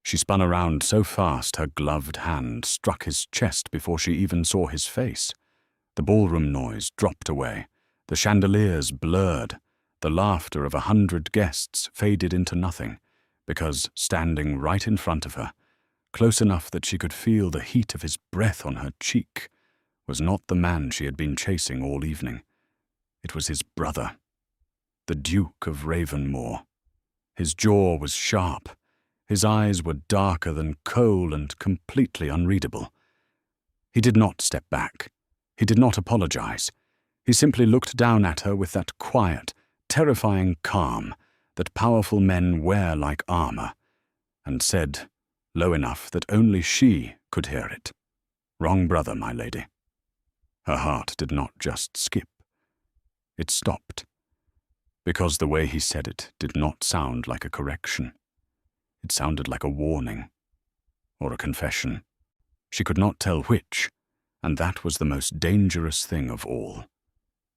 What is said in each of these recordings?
She spun around so fast her gloved hand struck his chest before she even saw his face. The ballroom noise dropped away. The chandeliers blurred. The laughter of 100 guests faded into nothing, because standing right in front of her, close enough that she could feel the heat of his breath on her cheek, was not the man she had been chasing all evening. It was his brother, the Duke of Ravenmoor. His jaw was sharp. His eyes were darker than coal and completely unreadable. He did not step back. He did not apologize. He simply looked down at her with that quiet, terrifying calm that powerful men wear like armor, and said, low enough that only she could hear it, "Wrong brother, my lady." Her heart did not just skip. It stopped, because the way he said it did not sound like a correction. It sounded like a warning, or a confession. She could not tell which, and that was the most dangerous thing of all.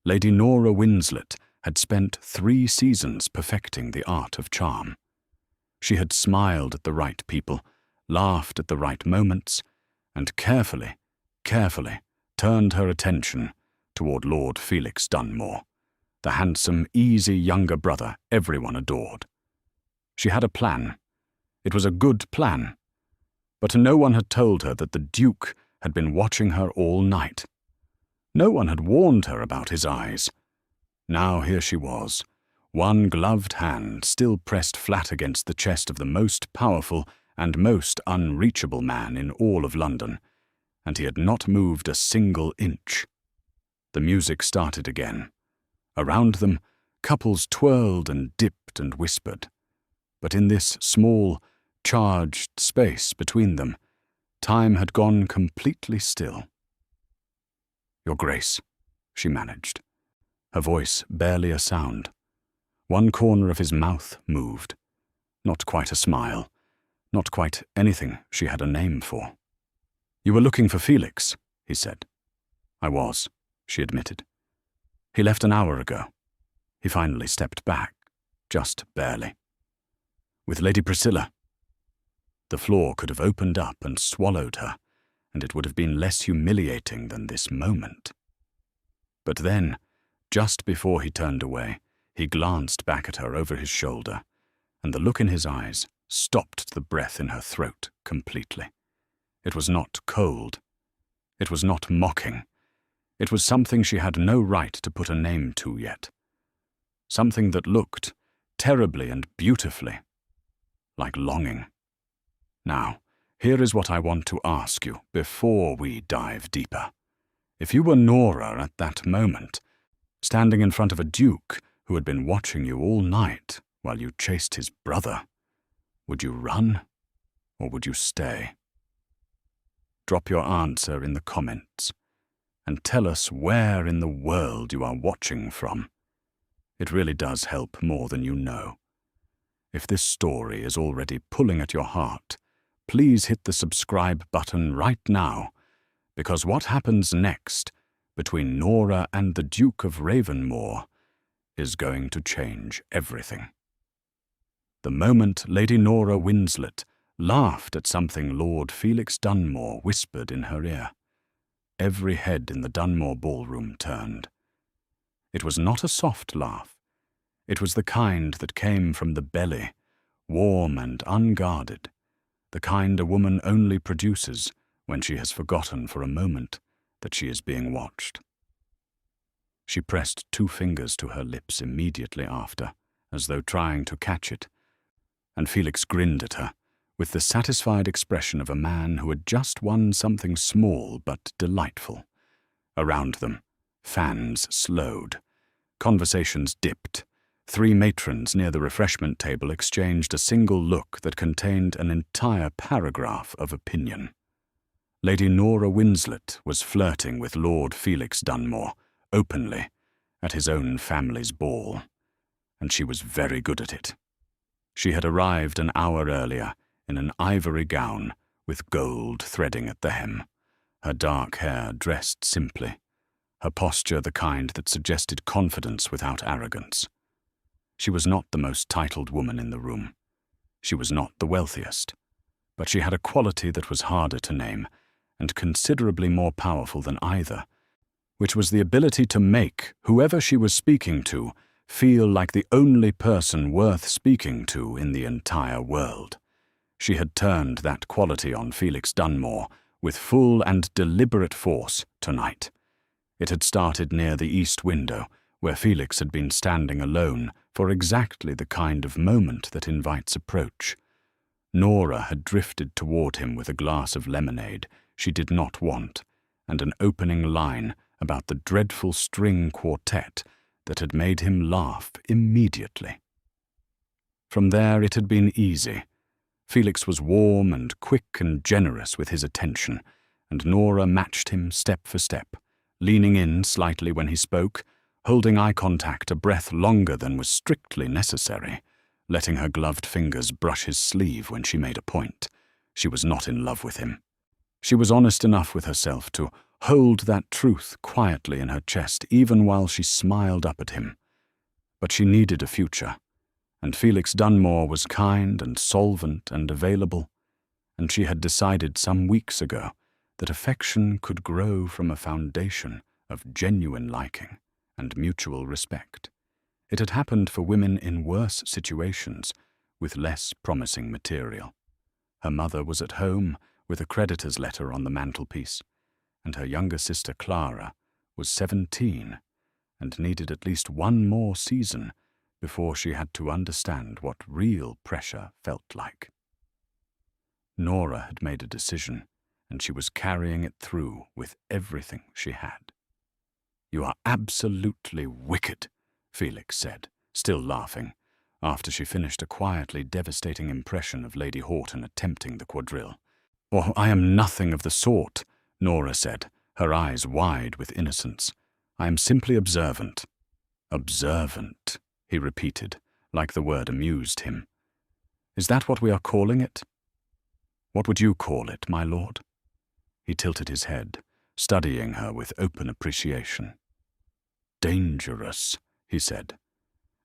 Lady Nora Winslett had spent 3 seasons perfecting the art of charm. She had smiled at the right people, laughed at the right moments, and carefully turned her attention toward Lord Felix Dunmore, the handsome, easy younger brother everyone adored. She had a plan. It was a good plan, but no one had told her that the Duke had been watching her all night. No one had warned her about his eyes. Now here she was, one gloved hand still pressed flat against the chest of the most powerful and most unreachable man in all of London, and he had not moved a single inch. The music started again. Around them, couples twirled and dipped and whispered. But in this small, charged space between them, time had gone completely still. "Your Grace," she managed, her voice barely a sound. One corner of his mouth moved. Not quite a smile, not quite anything she had a name for. "You were looking for Felix," he said. "I was," she admitted. "He left an hour ago." He finally stepped back, just barely. "With Lady Priscilla." The floor could have opened up and swallowed her, and it would have been less humiliating than this moment. But then, just before he turned away, he glanced back at her over his shoulder, and the look in his eyes stopped the breath in her throat completely. It was not cold. It was not mocking. It was something she had no right to put a name to yet. Something that looked, terribly and beautifully, like longing. "Now, here is what I want to ask you before we dive deeper. If you were Nora at that moment, standing in front of a duke who had been watching you all night while you chased his brother, would you run or would you stay? Drop your answer in the comments and tell us where in the world you are watching from. It really does help more than you know. If this story is already pulling at your heart, please hit the subscribe button right now, because what happens next between Nora and the Duke of Ravenmoor is going to change everything. The moment Lady Nora Winslett laughed at something Lord Felix Dunmore whispered in her ear, every head in the Dunmore ballroom turned. It was not a soft laugh. It was the kind that came from the belly, warm and unguarded, the kind a woman only produces when she has forgotten for a moment that she is being watched. She pressed 2 fingers to her lips immediately after, as though trying to catch it, and Felix grinned at her, with the satisfied expression of a man who had just won something small but delightful. Around them, fans slowed. Conversations dipped. 3 matrons near the refreshment table exchanged a single look that contained an entire paragraph of opinion. Lady Nora Winslett was flirting with Lord Felix Dunmore, openly, at his own family's ball, and she was very good at it. She had arrived an hour earlier in an ivory gown with gold threading at the hem, her dark hair dressed simply, her posture the kind that suggested confidence without arrogance. She was not the most titled woman in the room. She was not the wealthiest. But she had a quality that was harder to name, and considerably more powerful than either, which was the ability to make whoever she was speaking to feel like the only person worth speaking to in the entire world. She had turned that quality on Felix Dunmore with full and deliberate force tonight. It had started near the east window, where Felix had been standing alone for exactly the kind of moment that invites approach. Nora had drifted toward him with a glass of lemonade she did not want, and an opening line about the dreadful string quartet that had made him laugh immediately. From there it had been easy. Felix was warm and quick and generous with his attention, and Nora matched him step for step, leaning in slightly when he spoke, holding eye contact a breath longer than was strictly necessary, letting her gloved fingers brush his sleeve when she made a point. She was not in love with him. She was honest enough with herself to hold that truth quietly in her chest even while she smiled up at him. But she needed a future, and Felix Dunmore was kind and solvent and available, and she had decided some weeks ago that affection could grow from a foundation of genuine liking and mutual respect. It had happened for women in worse situations with less promising material. Her mother was at home with a creditor's letter on the mantelpiece, and her younger sister Clara was 17 and needed at least one more season before she had to understand what real pressure felt like. Nora had made a decision, and she was carrying it through with everything she had. "You are absolutely wicked," Felix said, still laughing, after she finished a quietly devastating impression of Lady Horton attempting the quadrille. "Oh, I am nothing of the sort," Nora said, her eyes wide with innocence. "I am simply observant." "Observant," he repeated, like the word amused him. "Is that what we are calling it? What would you call it, my lord?" He tilted his head, studying her with open appreciation. "Dangerous," he said,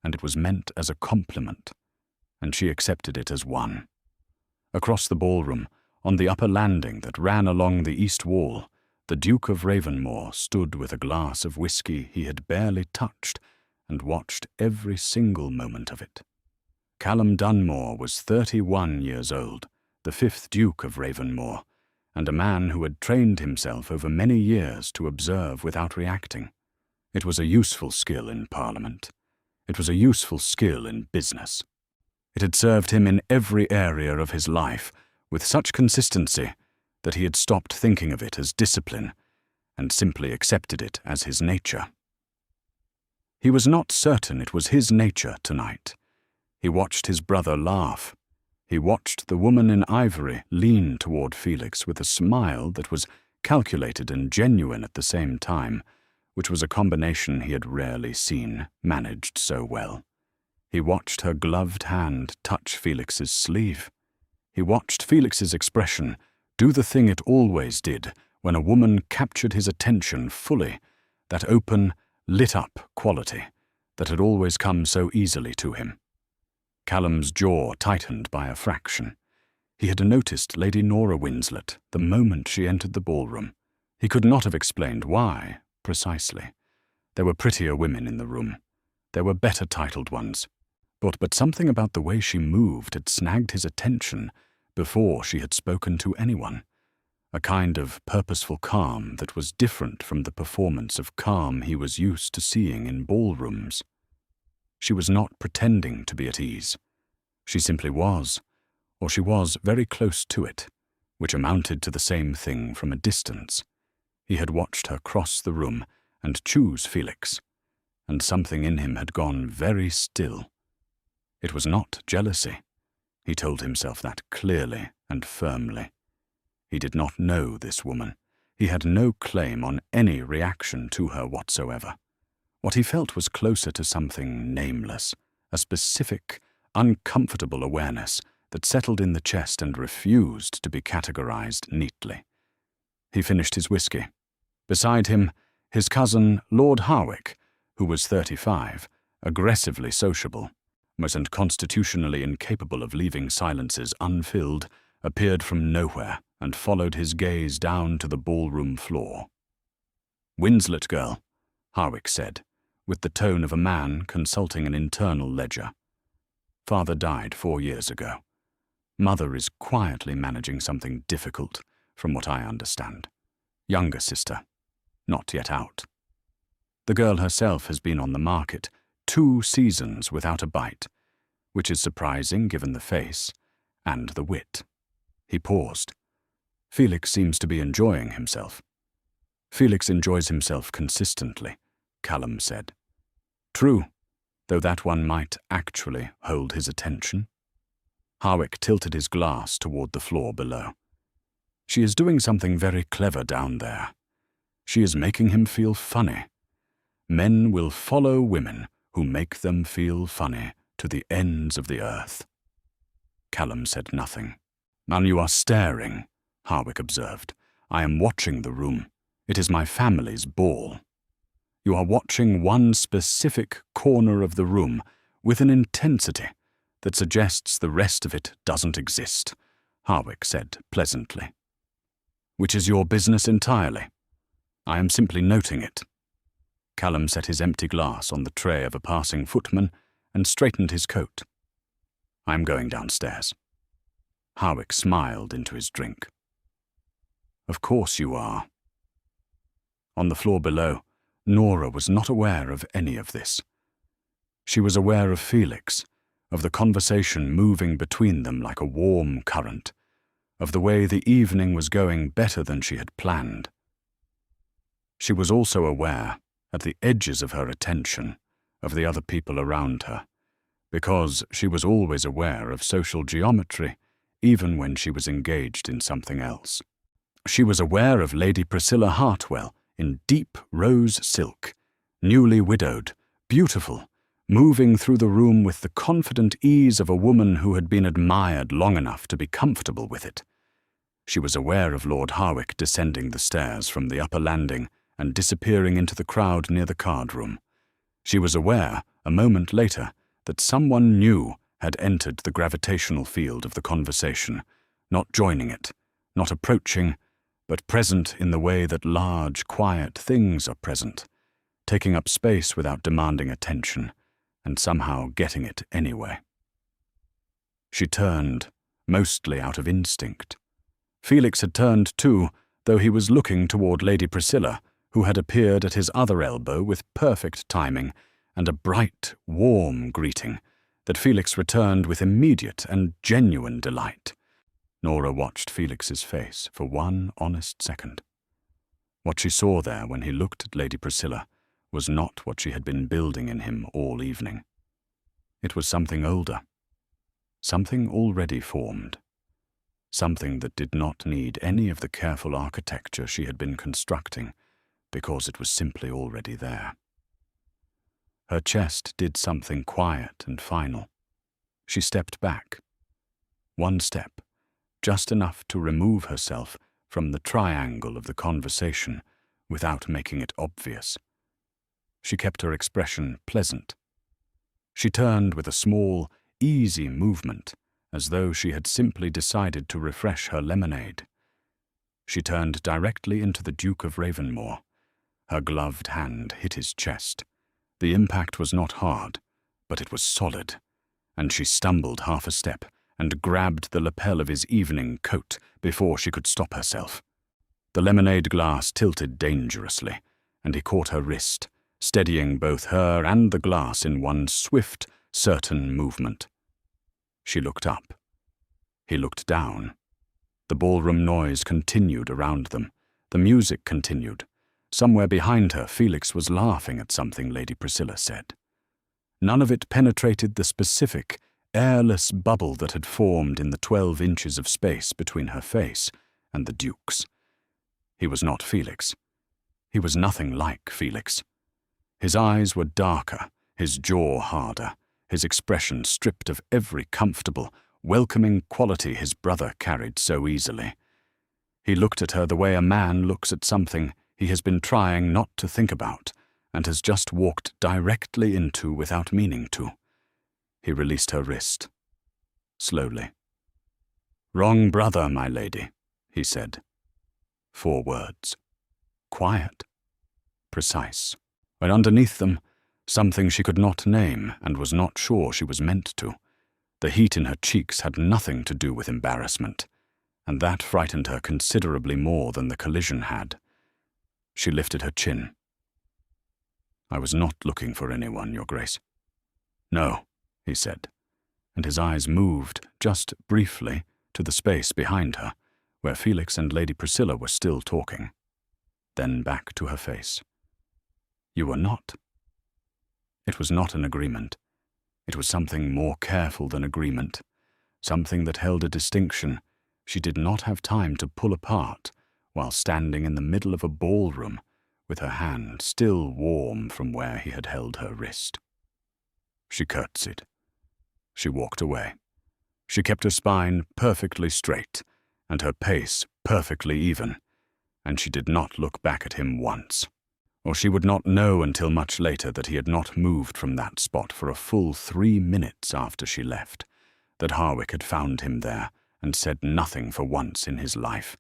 and it was meant as a compliment, and she accepted it as one. Across the ballroom, on the upper landing that ran along the east wall, the Duke of Ravenmoor stood with a glass of whiskey he had barely touched and watched every single moment of it. Callum Dunmore was 31 years old, the 5th Duke of Ravenmoor, and a man who had trained himself over many years to observe without reacting. It was a useful skill in Parliament. It was a useful skill in business. It had served him in every area of his life with such consistency that he had stopped thinking of it as discipline and simply accepted it as his nature. He was not certain it was his nature tonight. He watched his brother laugh. He watched the woman in ivory lean toward Felix with a smile that was calculated and genuine at the same time, which was a combination he had rarely seen managed so well. He watched her gloved hand touch Felix's sleeve. He watched Felix's expression do the thing it always did when a woman captured his attention fully, that open, lit-up quality that had always come so easily to him. Callum's jaw tightened by a fraction. He had noticed Lady Nora Winslett the moment she entered the ballroom. He could not have explained why, precisely. There were prettier women in the room. There were better titled ones. But something about the way she moved had snagged his attention before she had spoken to anyone. A kind of purposeful calm that was different from the performance of calm he was used to seeing in ballrooms. She was not pretending to be at ease. She simply was, or she was very close to it, which amounted to the same thing from a distance. He had watched her cross the room and choose Felix, and something in him had gone very still. It was not jealousy. He told himself that clearly and firmly. He did not know this woman. He had no claim on any reaction to her whatsoever. What he felt was closer to something nameless, a specific, uncomfortable awareness that settled in the chest and refused to be categorized neatly. He finished his whiskey. Beside him, his cousin, Lord Harwick, who was 35, aggressively sociable, and constitutionally incapable of leaving silences unfilled, appeared from nowhere and followed his gaze down to the ballroom floor. "Winslett girl," Harwick said, with the tone of a man consulting an internal ledger. "Father died 4 years ago. Mother is quietly managing something difficult, from what I understand. Younger sister, not yet out. The girl herself has been on the market 2 seasons without a bite, which is surprising given the face and the wit." He paused. "Felix seems to be enjoying himself." "Felix enjoys himself consistently," Callum said. "True, though that one might actually hold his attention." Harwick tilted his glass toward the floor below. "She is doing something very clever down there. She is making him feel funny. Men will follow women who make them feel funny to the ends of the earth." Callum said nothing. "Now you are staring," Harwick observed. "I am watching the room. It is my family's ball. You are watching one specific corner of the room with an intensity that suggests the rest of it doesn't exist," Harwick said pleasantly. "Which is your business entirely. I am simply noting it." Callum set his empty glass on the tray of a passing footman and straightened his coat. "I am going downstairs." Harwick smiled into his drink. "Of course you are." On the floor below, Nora was not aware of any of this. She was aware of Felix, of the conversation moving between them like a warm current, of the way the evening was going better than she had planned. She was also aware, at the edges of her attention, of the other people around her, because she was always aware of social geometry, even when she was engaged in something else. She was aware of Lady Priscilla Hartwell in deep rose silk, newly widowed, beautiful, moving through the room with the confident ease of a woman who had been admired long enough to be comfortable with it. She was aware of Lord Harwick descending the stairs from the upper landing and disappearing into the crowd near the card room. She was aware, a moment later, that someone new had entered the gravitational field of the conversation, not joining it, not approaching, but present in the way that large, quiet things are present, taking up space without demanding attention, and somehow getting it anyway. She turned, mostly out of instinct. Felix had turned too, though he was looking toward Lady Priscilla, who had appeared at his other elbow with perfect timing and a bright, warm greeting that Felix returned with immediate and genuine delight. Nora watched Felix's face for one honest second. What she saw there when he looked at Lady Priscilla was not what she had been building in him all evening. It was something older, something already formed, something that did not need any of the careful architecture she had been constructing, because it was simply already there. Her chest did something quiet and final. She stepped back. 1 step, just enough to remove herself from the triangle of the conversation without making it obvious. She kept her expression pleasant. She turned with a small, easy movement, as though she had simply decided to refresh her lemonade. She turned directly into the Duke of Ravenmoor. Her gloved hand hit his chest. The impact was not hard, but it was solid, and she stumbled half a step and grabbed the lapel of his evening coat before she could stop herself. The lemonade glass tilted dangerously, and he caught her wrist, steadying both her and the glass in one swift, certain movement. She looked up. He looked down. The ballroom noise continued around them. The music continued. Somewhere behind her, Felix was laughing at something Lady Priscilla said. None of it penetrated the specific, airless bubble that had formed in the 12 inches of space between her face and the Duke's. He was not Felix. He was nothing like Felix. His eyes were darker, his jaw harder, his expression stripped of every comfortable, welcoming quality his brother carried so easily. He looked at her the way a man looks at something he has been trying not to think about and has just walked directly into without meaning to. He released her wrist. Slowly. "Wrong brother, my lady," he said. 4 words. Quiet. Precise. But underneath them, something she could not name and was not sure she was meant to. The heat in her cheeks had nothing to do with embarrassment, and that frightened her considerably more than the collision had. She lifted her chin. "I was not looking for anyone, Your Grace." "No," he said, and his eyes moved, just briefly, to the space behind her, where Felix and Lady Priscilla were still talking. Then back to her face. "You were not." It was not an agreement. It was something more careful than agreement, something that held a distinction she did not have time to pull apart while standing in the middle of a ballroom with her hand still warm from where he had held her wrist. She curtsied. She walked away. She kept her spine perfectly straight and her pace perfectly even, and she did not look back at him once, or she would not know until much later that he had not moved from that spot for a full 3 minutes after she left, that Harwick had found him there and said nothing for once in his life,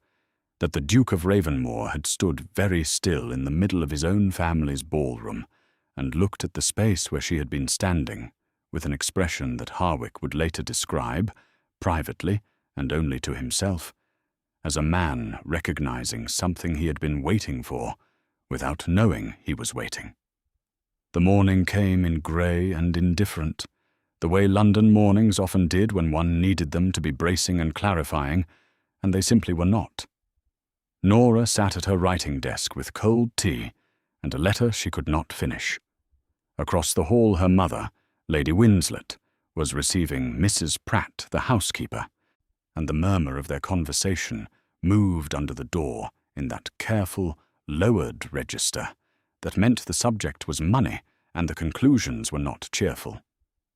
that the Duke of Ravenmoor had stood very still in the middle of his own family's ballroom and looked at the space where she had been standing with an expression that Harwick would later describe, privately and only to himself, as a man recognizing something he had been waiting for without knowing he was waiting. The morning came in grey and indifferent, the way London mornings often did when one needed them to be bracing and clarifying, and they simply were not. Nora sat at her writing desk with cold tea and a letter she could not finish. Across the hall her mother, Lady Winslett, was receiving Mrs. Pratt, the housekeeper, and the murmur of their conversation moved under the door in that careful, lowered register that meant the subject was money and the conclusions were not cheerful.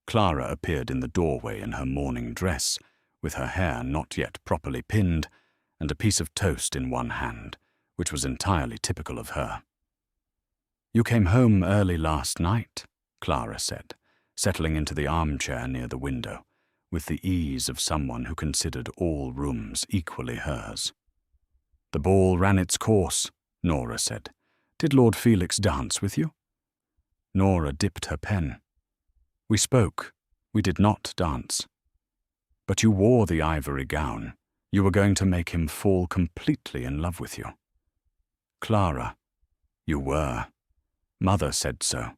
Clara appeared in the doorway in her morning dress, with her hair not yet properly pinned, and a piece of toast in one hand, which was entirely typical of her. "You came home early last night," Clara said, settling into the armchair near the window, with the ease of someone who considered all rooms equally hers. "The ball ran its course," Nora said. "Did Lord Felix dance with you?" Nora dipped her pen. "We spoke. We did not dance. But you wore the ivory gown. You were going to make him fall completely in love with you." "Clara, you were. Mother said so.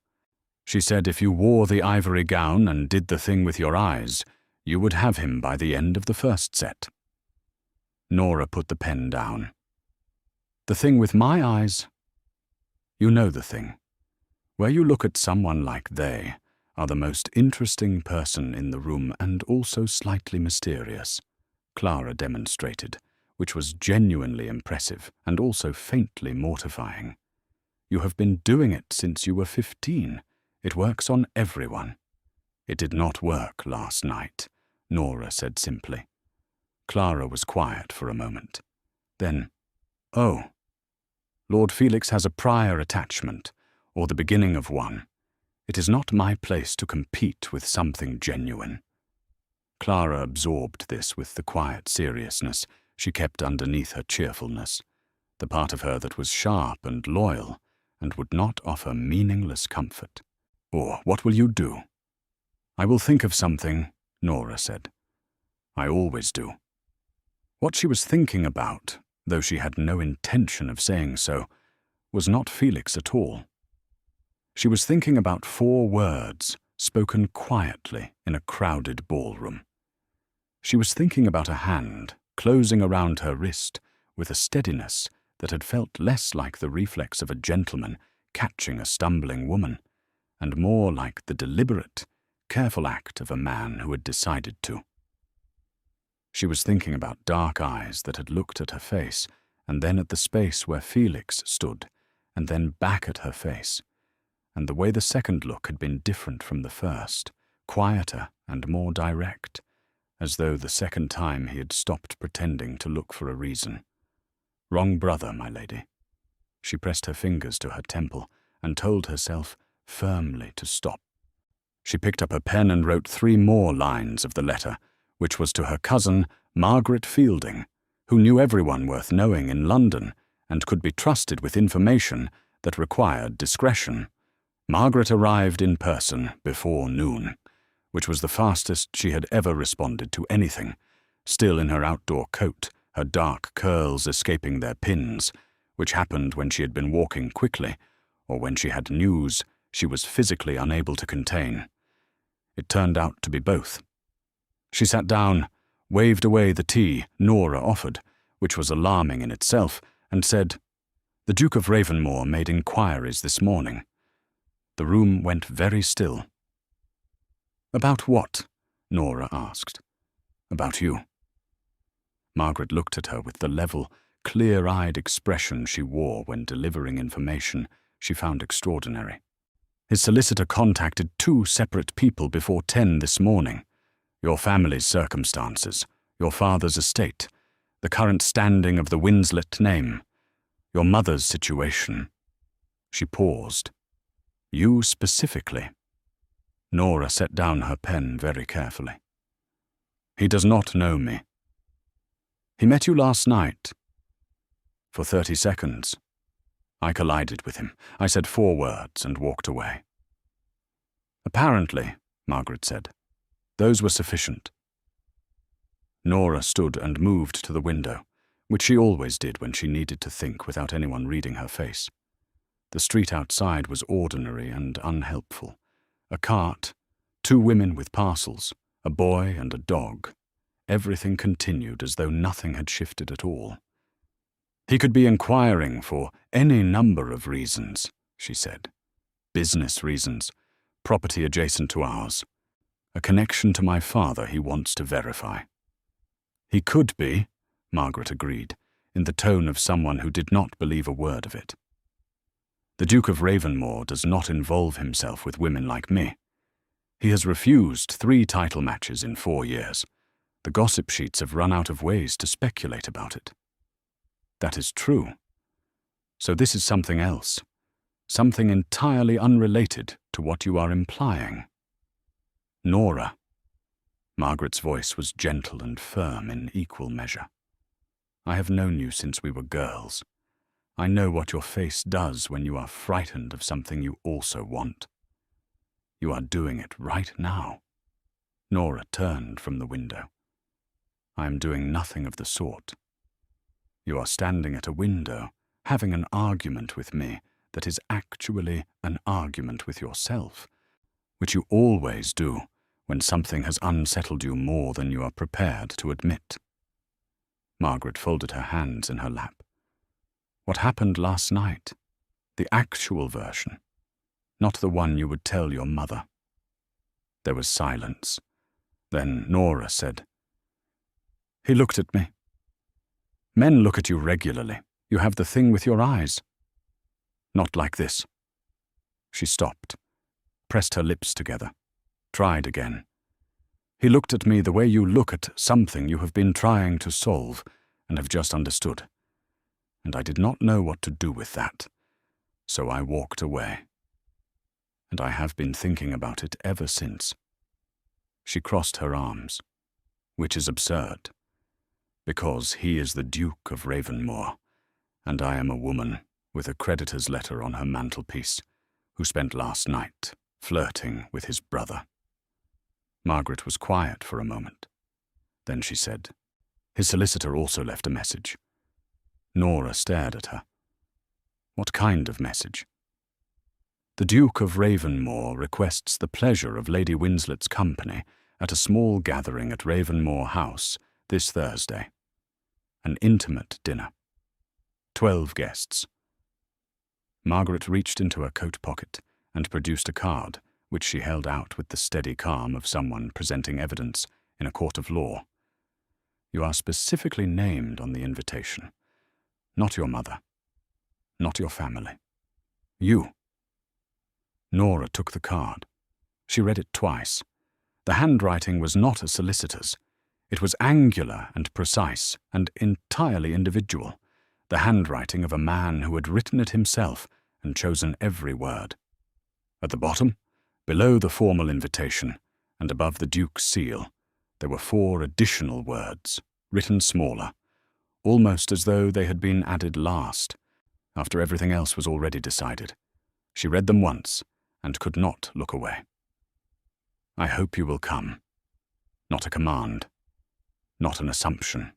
She said if you wore the ivory gown and did the thing with your eyes, you would have him by the end of the first set." Nora put the pen down. "The thing with my eyes?" "You know the thing. Where you look at someone like they are the most interesting person in the room and also slightly mysterious," Clara demonstrated, which was genuinely impressive and also faintly mortifying. "You have been doing it since you were 15. It works on everyone." "It did not work last night," Nora said simply. Clara was quiet for a moment. Then, "Oh, Lord Felix has a prior attachment, or the beginning of one. It is not my place to compete with something genuine." Clara absorbed this with the quiet seriousness she kept underneath her cheerfulness, the part of her that was sharp and loyal and would not offer meaningless comfort. "Or what will you do?" "I will think of something," Nora said. "I always do." What she was thinking about, though she had no intention of saying so, was not Felix at all. She was thinking about 4 words spoken quietly in a crowded ballroom. She was thinking about a hand closing around her wrist with a steadiness that had felt less like the reflex of a gentleman catching a stumbling woman, and more like the deliberate, careful act of a man who had decided to. She was thinking about dark eyes that had looked at her face, and then at the space where Felix stood, and then back at her face, and the way the second look had been different from the first, quieter and more direct, as though the second time he had stopped pretending to look for a reason. "Wrong brother, my lady." She pressed her fingers to her temple and told herself firmly to stop. She picked up her pen and wrote 3 more lines of the letter, which was to her cousin, Margaret Fielding, who knew everyone worth knowing in London and could be trusted with information that required discretion. Margaret arrived in person before noon, which was the fastest she had ever responded to anything, still in her outdoor coat, her dark curls escaping their pins, which happened when she had been walking quickly, or when she had news she was physically unable to contain. It turned out to be both. She sat down, waved away the tea Nora offered, which was alarming in itself, and said, "The Duke of Ravenmoor made inquiries this morning." The room went very still. "About what?" Nora asked. "About you." Margaret looked at her with the level, clear-eyed expression she wore when delivering information she found extraordinary. "His solicitor contacted 2 separate people before 10 this morning. Your family's circumstances, your father's estate, the current standing of the Winslett name, your mother's situation." She paused. "You specifically." Nora set down her pen very carefully. "He does not know me." "He met you last night." "For 30 seconds. I collided with him. I said 4 words and walked away." "Apparently," Margaret said, "those were sufficient." Nora stood and moved to the window, which she always did when she needed to think without anyone reading her face. The street outside was ordinary and unhelpful. A cart, 2 women with parcels, a boy and a dog. Everything continued as though nothing had shifted at all. "He could be inquiring for any number of reasons," she said. "Business reasons, property adjacent to ours, a connection to my father he wants to verify." "He could be," Margaret agreed, in the tone of someone who did not believe a word of it. "The Duke of Ravenmoor does not involve himself with women like me. He has refused 3 title matches in 4 years. The gossip sheets have run out of ways to speculate about it." "That is true. So this is something else, something entirely unrelated to what you are implying." "Nora." Margaret's voice was gentle and firm in equal measure. "I have known you since we were girls. I know what your face does when you are frightened of something you also want. You are doing it right now." Nora turned from the window. "I am doing nothing of the sort. You are standing at a window, having an argument with me that is actually an argument with yourself, which you always do when something has unsettled you more than you are prepared to admit." Margaret folded her hands in her lap. "What happened last night? The actual version, not the one you would tell your mother." There was silence. Then Nora said, "He looked at me. Men look at you regularly. You have the thing with your eyes. Not like this." She stopped, pressed her lips together, tried again. "He looked at me the way you look at something you have been trying to solve and have just understood. And I did not know what to do with that, so I walked away. And I have been thinking about it ever since." She crossed her arms, "Which is absurd, because he is the Duke of Ravenmoor, and I am a woman with a creditor's letter on her mantelpiece, who spent last night flirting with his brother." Margaret was quiet for a moment. Then she said, "His solicitor also left a message." Nora stared at her. "What kind of message?" "The Duke of Ravenmoor requests the pleasure of Lady Winslett's company at a small gathering at Ravenmoor House this Thursday. An intimate dinner. 12 guests." Margaret reached into her coat pocket and produced a card, which she held out with the steady calm of someone presenting evidence in a court of law. "You are specifically named on the invitation. Not your mother. Not your family. You." Nora took the card. She read it twice. The handwriting was not a solicitor's. It was angular and precise and entirely individual, the handwriting of a man who had written it himself and chosen every word. At the bottom, below the formal invitation, and above the Duke's seal, there were 4 additional words, written smaller, almost as though they had been added last, after everything else was already decided. She read them once and could not look away. "I hope you will come." Not a command, not an assumption,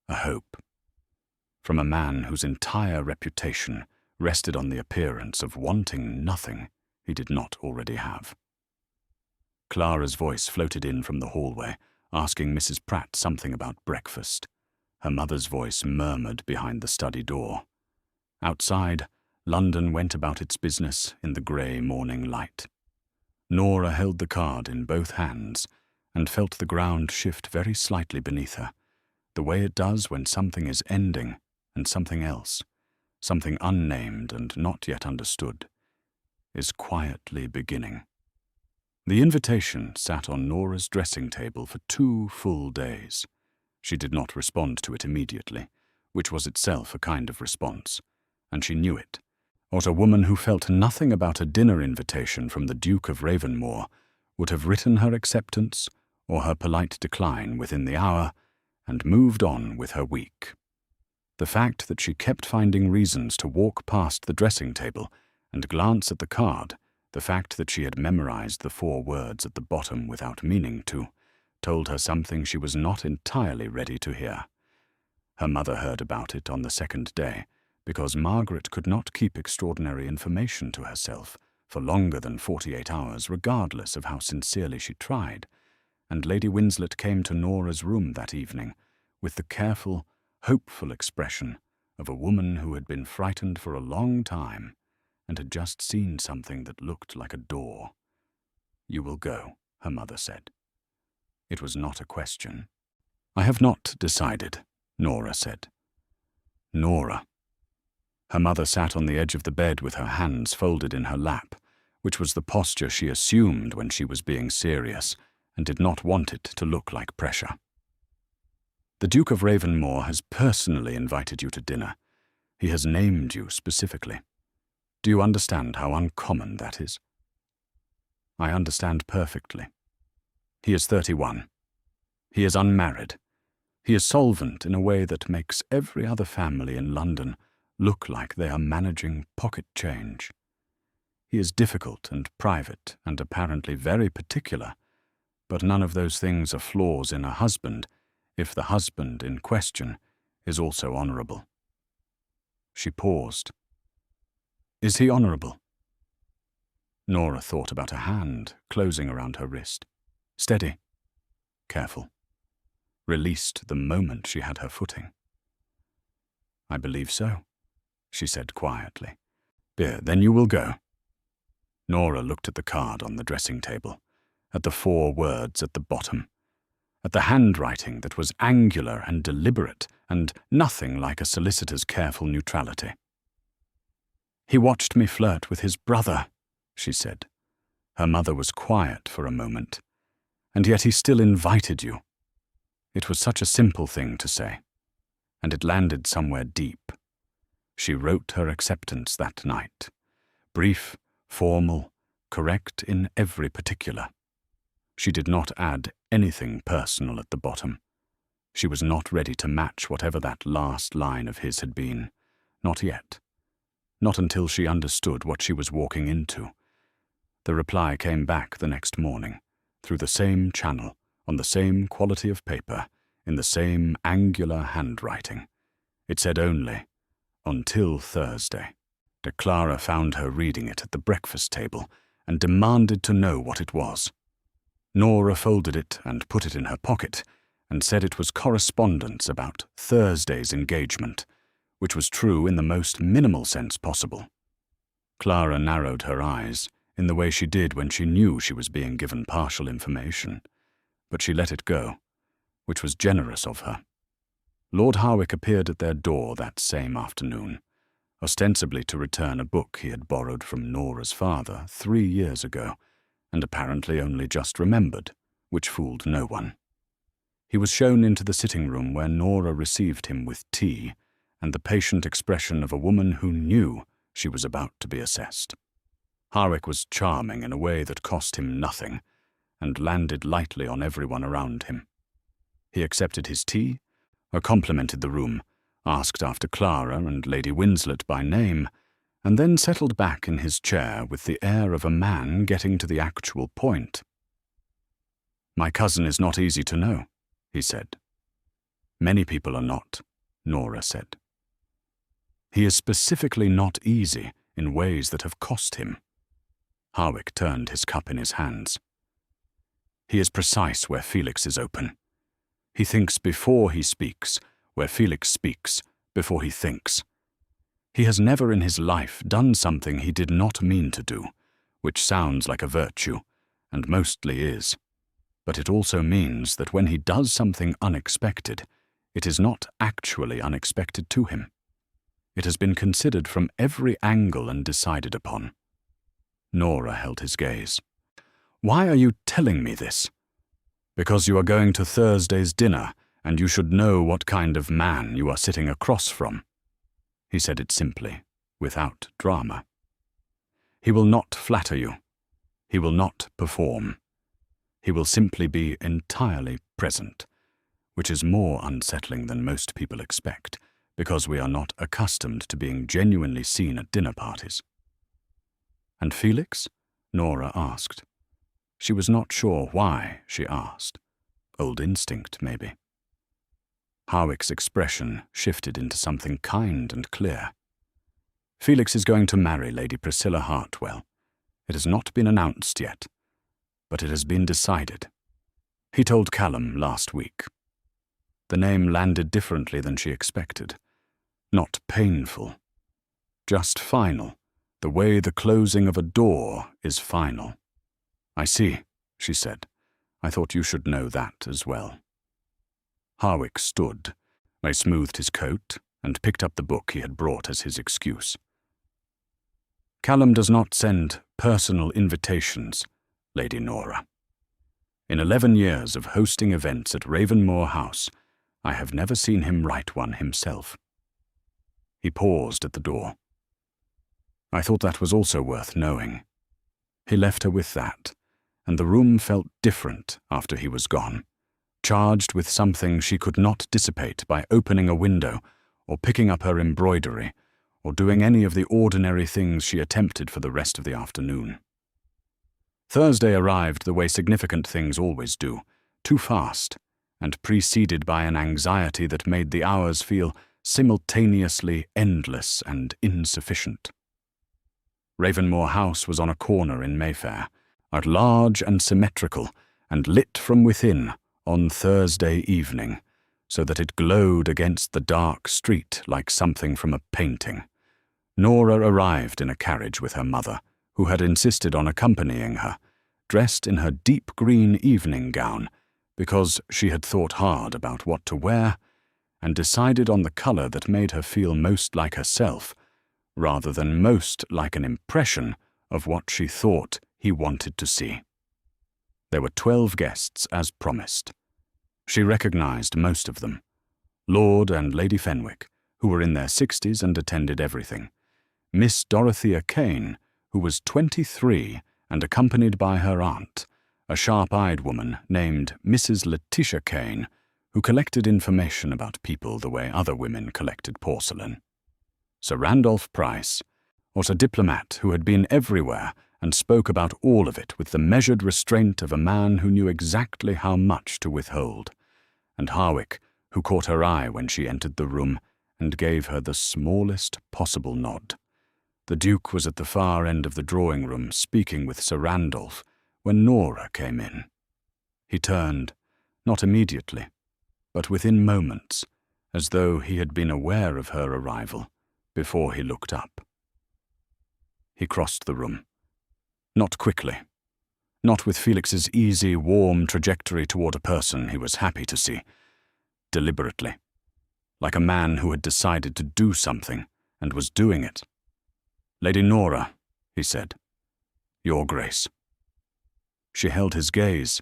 a hope. From a man whose entire reputation rested on the appearance of wanting nothing he did not already have. Clara's voice floated in from the hallway, asking Mrs. Pratt something about breakfast. Her mother's voice murmured behind the study door. Outside, London went about its business in the grey morning light. Nora held the card in both hands and felt the ground shift very slightly beneath her, the way it does when something is ending and something else, something unnamed and not yet understood, is quietly beginning. The invitation sat on Nora's dressing table for 2 full days. She did not respond to it immediately, which was itself a kind of response, and she knew it. What a woman who felt nothing about a dinner invitation from the Duke of Ravenmoor would have written her acceptance or her polite decline within the hour and moved on with her week. The fact that she kept finding reasons to walk past the dressing table and glance at the card, the fact that she had memorized the 4 words at the bottom without meaning to, told her something she was not entirely ready to hear. Her mother heard about it on the 2nd day, because Margaret could not keep extraordinary information to herself for longer than 48 hours, regardless of how sincerely she tried, and Lady Winslett came to Nora's room that evening with the careful, hopeful expression of a woman who had been frightened for a long time and had just seen something that looked like a door. "You will go," her mother said. It was not a question. "I have not decided," Nora said. Nora. Her mother sat on the edge of the bed with her hands folded in her lap, which was the posture she assumed when she was being serious and did not want it to look like pressure. "The Duke of Ravenmoor has personally invited you to dinner. He has named you specifically. Do you understand how uncommon that is?" "I understand perfectly. He is 31. He is unmarried. He is solvent in a way that makes every other family in London look like they are managing pocket change. He is difficult and private and apparently very particular, but none of those things are flaws in a husband if the husband in question is also honourable." She paused. "Is he honourable?" Nora thought about a hand closing around her wrist. Steady. Careful. Released the moment she had her footing. "I believe so," she said quietly. "Then you will go." Nora looked at the card on the dressing table, at the 4 words at the bottom, at the handwriting that was angular and deliberate and nothing like a solicitor's careful neutrality. "He watched me flirt with his brother," she said. Her mother was quiet for a moment. "And yet he still invited you." It was such a simple thing to say, and it landed somewhere deep. She wrote her acceptance that night, brief, formal, correct in every particular. She did not add anything personal at the bottom. She was not ready to match whatever that last line of his had been. Not yet. Not until she understood what she was walking into. The reply came back the next morning, through the same channel, on the same quality of paper, in the same angular handwriting. It said only, "Until Thursday." Clara found her reading it at the breakfast table and demanded to know what it was. Nora folded it and put it in her pocket and said it was correspondence about Thursday's engagement, which was true in the most minimal sense possible. Clara narrowed her eyes in the way she did when she knew she was being given partial information, but she let it go, which was generous of her. Lord Harwick appeared at their door that same afternoon, ostensibly to return a book he had borrowed from Nora's father 3 years ago, and apparently only just remembered, which fooled no one. He was shown into the sitting room where Nora received him with tea and the patient expression of a woman who knew she was about to be assessed. Harwick was charming in a way that cost him nothing, and landed lightly on everyone around him. He accepted his tea complimented the room, asked after Clara and Lady Winslett by name, and then settled back in his chair with the air of a man getting to the actual point. "My cousin is not easy to know," he said. "Many people are not," Nora said. "He is specifically not easy in ways that have cost him." Harwick turned his cup in his hands. "He is precise where Felix is open. He thinks before he speaks, where Felix speaks before he thinks. He has never in his life done something he did not mean to do, which sounds like a virtue, and mostly is. But it also means that when he does something unexpected, it is not actually unexpected to him. It has been considered from every angle and decided upon." Nora held his gaze. "Why are you telling me this?" "Because you are going to Thursday's dinner, and you should know what kind of man you are sitting across from." He said it simply, without drama. "He will not flatter you. He will not perform. He will simply be entirely present, which is more unsettling than most people expect, because we are not accustomed to being genuinely seen at dinner parties." "And Felix?" Nora asked. She was not sure why she asked. Old instinct, maybe. Harwick's expression shifted into something kind and clear. "Felix is going to marry Lady Priscilla Hartwell. It has not been announced yet, but it has been decided. He told Callum last week." The name landed differently than she expected. Not painful, just final, the way the closing of a door is final. "I see," she said. "I thought you should know that as well." Harwick stood. He smoothed his coat and picked up the book he had brought as his excuse. "Callum does not send personal invitations, Lady Nora. In 11 years of hosting events at Ravenmoor House, I have never seen him write one himself." He paused at the door. "I thought that was also worth knowing." He left her with that, and the room felt different after he was gone, charged with something she could not dissipate by opening a window or picking up her embroidery or doing any of the ordinary things she attempted for the rest of the afternoon. Thursday arrived the way significant things always do, too fast, and preceded by an anxiety that made the hours feel simultaneously endless and insufficient. Ravenmoor House was on a corner in Mayfair, large and symmetrical, and lit from within on Thursday evening, so that it glowed against the dark street like something from a painting. Nora arrived in a carriage with her mother, who had insisted on accompanying her, dressed in her deep green evening gown, because she had thought hard about what to wear, and decided on the colour that made her feel most like herself, rather than most like an impression of what she thought he wanted to see. There were 12 guests, as promised. She recognized most of them. Lord and Lady Fenwick, who were in their 60s and attended everything. Miss Dorothea Kane, who was 23 and accompanied by her aunt, a sharp-eyed woman named Mrs. Letitia Kane, who collected information about people the way other women collected porcelain. Sir Randolph Price was a diplomat who had been everywhere and spoke about all of it with the measured restraint of a man who knew exactly how much to withhold, and Harwick, who caught her eye when she entered the room and gave her the smallest possible nod. The Duke was at the far end of the drawing-room speaking with Sir Randolph when Nora came in. He turned, not immediately, but within moments, as though he had been aware of her arrival before he looked up. He crossed the room. Not quickly. Not with Felix's easy, warm trajectory toward a person he was happy to see. Deliberately. Like a man who had decided to do something and was doing it. "Lady Nora," he said. "Your Grace." She held his gaze,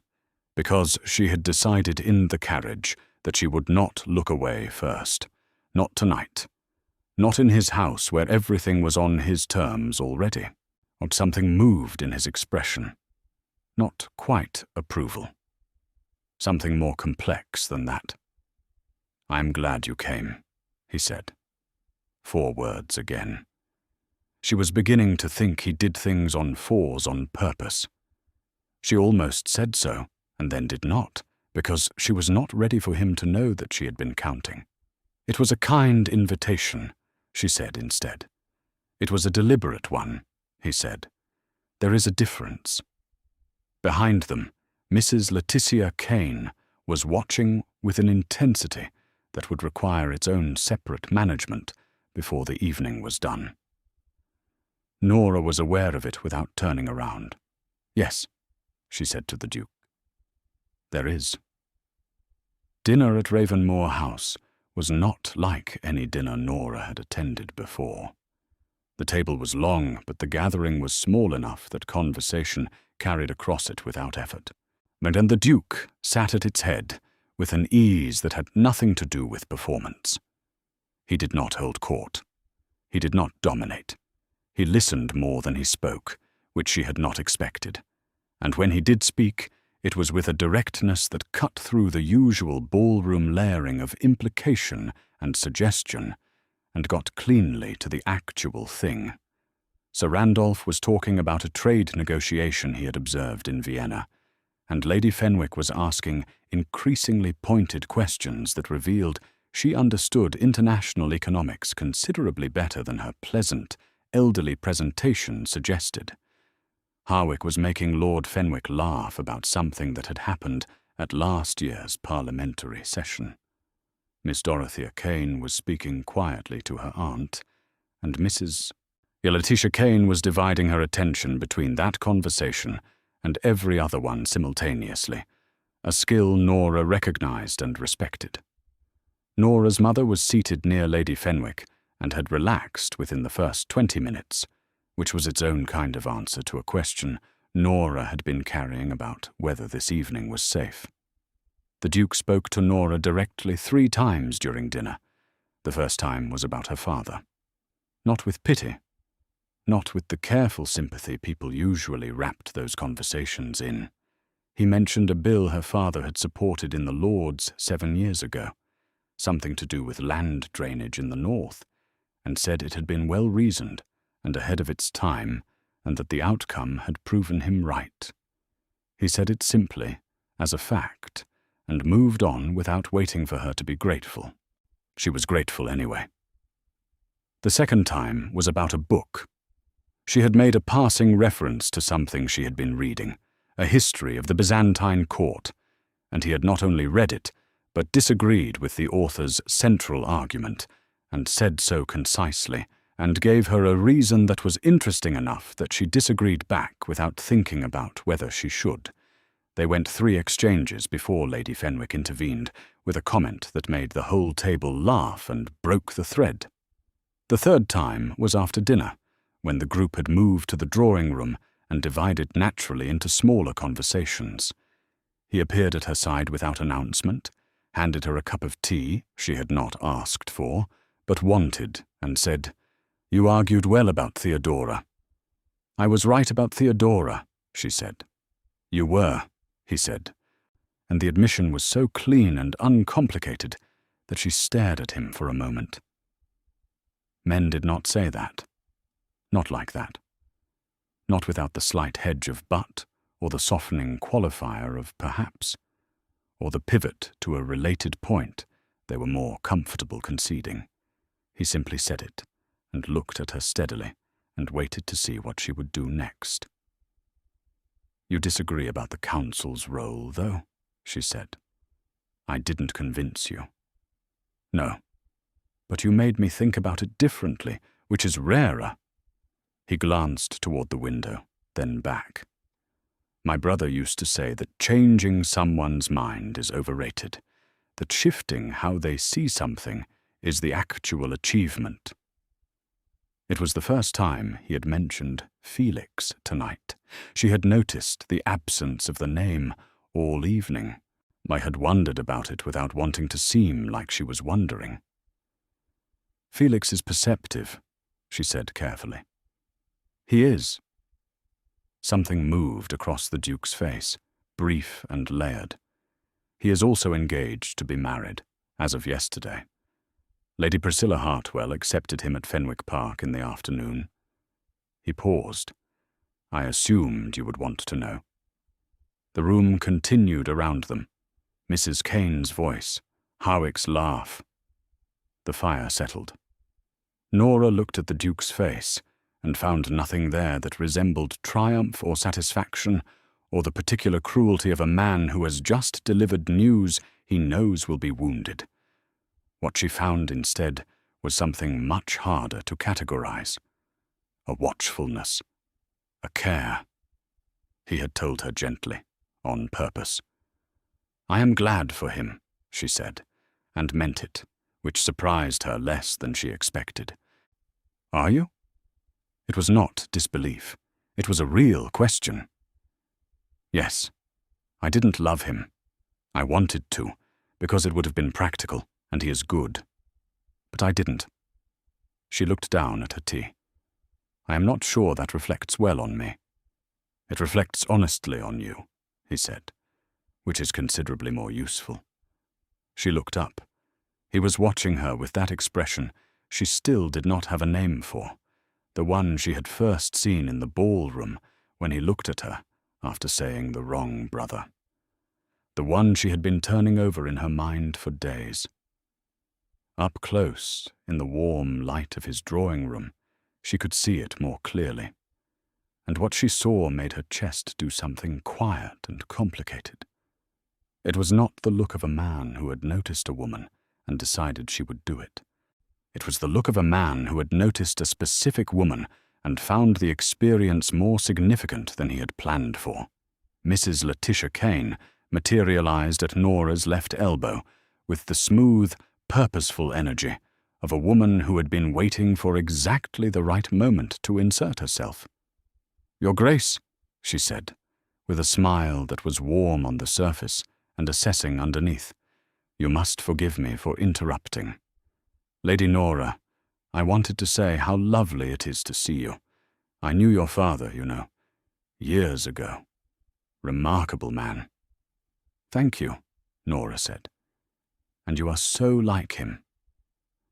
because she had decided in the carriage that she would not look away first. Not tonight. Not in his house where everything was on his terms already. But something moved in his expression. Not quite approval. Something more complex than that. "I'm glad you came," he said. 4 words again. She was beginning to think he did things on 4s on purpose. She almost said so, and then did not, because she was not ready for him to know that she had been counting. "It was a kind invitation," she said instead. "It was a deliberate one," he said. "There is a difference." Behind them, Mrs. Letitia Kane was watching with an intensity that would require its own separate management before the evening was done. Nora was aware of it without turning around. "Yes," she said to the Duke. "There is." Dinner at Ravenmoor House was not like any dinner Nora had attended before. The table was long, but the gathering was small enough that conversation carried across it without effort. And the Duke sat at its head with an ease that had nothing to do with performance. He did not hold court. He did not dominate. He listened more than he spoke, which she had not expected. And when he did speak, it was with a directness that cut through the usual ballroom layering of implication and suggestion, and got cleanly to the actual thing. Sir Randolph was talking about a trade negotiation he had observed in Vienna, and Lady Fenwick was asking increasingly pointed questions that revealed she understood international economics considerably better than her pleasant, elderly presentation suggested. Harwick was making Lord Fenwick laugh about something that had happened at last year's parliamentary session. Miss Dorothea Kane was speaking quietly to her aunt, and Letitia Kane was dividing her attention between that conversation and every other one simultaneously, a skill Nora recognized and respected. Nora's mother was seated near Lady Fenwick and had relaxed within the first 20 minutes, which was its own kind of answer to a question Nora had been carrying about whether this evening was safe. The Duke spoke to Nora directly 3 times during dinner. The first time was about her father. Not with pity, not with the careful sympathy people usually wrapped those conversations in. He mentioned a bill her father had supported in the Lords 7 years ago, something to do with land drainage in the north, and said it had been well reasoned and ahead of its time, and that the outcome had proven him right. He said it simply, as a fact, and moved on without waiting for her to be grateful. She was grateful anyway. The second time was about a book. She had made a passing reference to something she had been reading, a history of the Byzantine court, and he had not only read it, but disagreed with the author's central argument, and said so concisely, and gave her a reason that was interesting enough that she disagreed back without thinking about whether she should. They went 3 exchanges before Lady Fenwick intervened, with a comment that made the whole table laugh and broke the thread. The third time was after dinner, when the group had moved to the drawing-room and divided naturally into smaller conversations. He appeared at her side without announcement, handed her a cup of tea she had not asked for, but wanted, and said, "You argued well about Theodora." "I was right about Theodora," she said. "You were," he said, and the admission was so clean and uncomplicated that she stared at him for a moment. Men did not say that. Not like that. Not without the slight hedge of but, or the softening qualifier of perhaps, or the pivot to a related point they were more comfortable conceding. He simply said it, and looked at her steadily, and waited to see what she would do next. "You disagree about the council's role, though," she said. "I didn't convince you." "No, but you made me think about it differently, which is rarer." He glanced toward the window, then back. "My brother used to say that changing someone's mind is overrated, that shifting how they see something is the actual achievement." It was the first time he had mentioned Felix tonight. She had noticed the absence of the name all evening. I had wondered about it without wanting to seem like she was wondering. "Felix is perceptive," she said carefully. "He is." Something moved across the Duke's face, brief and layered. "He is also engaged to be married, as of yesterday. Lady Priscilla Hartwell accepted him at Fenwick Park in the afternoon. He paused. I assumed you would want to know. The room continued around them. Mrs. Kane's voice, Hawick's laugh. The fire settled. Nora looked at the Duke's face and found nothing there that resembled triumph or satisfaction or the particular cruelty of a man who has just delivered news he knows will be wounded. What she found instead was something much harder to categorize. A watchfulness, a care. He had told her gently, on purpose. I am glad for him, she said, and meant it, which surprised her less than she expected. Are you? It was not disbelief. It was a real question. Yes, I didn't love him. I wanted to, because it would have been practical, and he is good. But I didn't. She looked down at her tea. I am not sure that reflects well on me. It reflects honestly on you, he said, which is considerably more useful. She looked up. He was watching her with that expression she still did not have a name for, the one she had first seen in the ballroom when he looked at her after saying the wrong brother. The one she had been turning over in her mind for days. Up close, in the warm light of his drawing room, she could see it more clearly, and what she saw made her chest do something quiet and complicated. It was not the look of a man who had noticed a woman and decided she would do it. It was the look of a man who had noticed a specific woman and found the experience more significant than he had planned for. Mrs. Letitia Kane materialized at Nora's left elbow with the smooth, purposeful energy of a woman who had been waiting for exactly the right moment to insert herself. Your Grace, she said, with a smile that was warm on the surface and assessing underneath, you must forgive me for interrupting. Lady Nora, I wanted to say how lovely it is to see you. I knew your father, you know, years ago. Remarkable man. Thank you, Nora said. And you are so like him.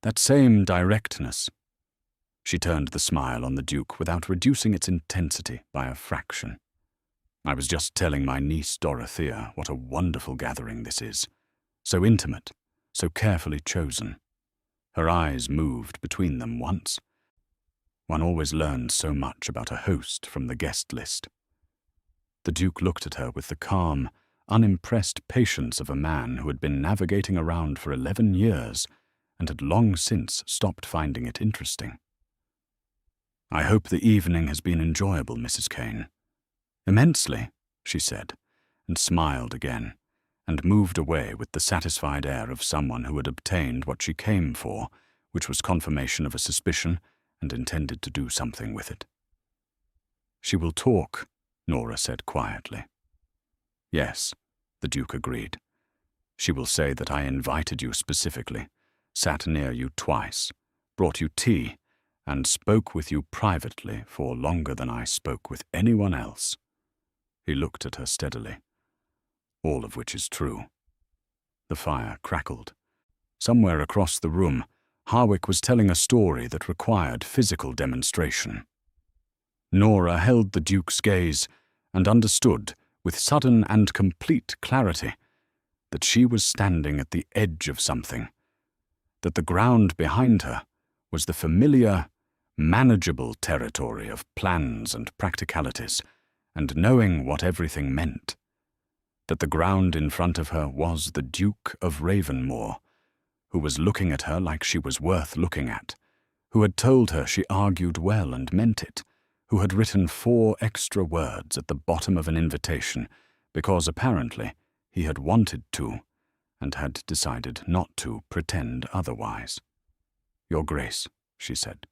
That same directness. She turned the smile on the Duke without reducing its intensity by a fraction. I was just telling my niece Dorothea what a wonderful gathering this is. So intimate, so carefully chosen. Her eyes moved between them once. One always learns so much about a host from the guest list. The Duke looked at her with the calm, unimpressed patience of a man who had been navigating around for 11 years and had long since stopped finding it interesting. I hope the evening has been enjoyable, Mrs. Kane. Immensely, she said, and smiled again, and moved away with the satisfied air of someone who had obtained what she came for, which was confirmation of a suspicion, and intended to do something with it. She will talk, Nora said quietly. Yes, the Duke agreed. She will say that I invited you specifically, sat near you twice, brought you tea, and spoke with you privately for longer than I spoke with anyone else. He looked at her steadily. All of which is true. The fire crackled. Somewhere across the room, Hawick was telling a story that required physical demonstration. Nora held the Duke's gaze and understood, with sudden and complete clarity, that she was standing at the edge of something, that the ground behind her was the familiar, manageable territory of plans and practicalities, and knowing what everything meant. That the ground in front of her was the Duke of Ravenmoor, who was looking at her like she was worth looking at, who had told her she argued well and meant it, who had written 4 extra words at the bottom of an invitation because apparently he had wanted to and had decided not to pretend otherwise. Your Grace, she said.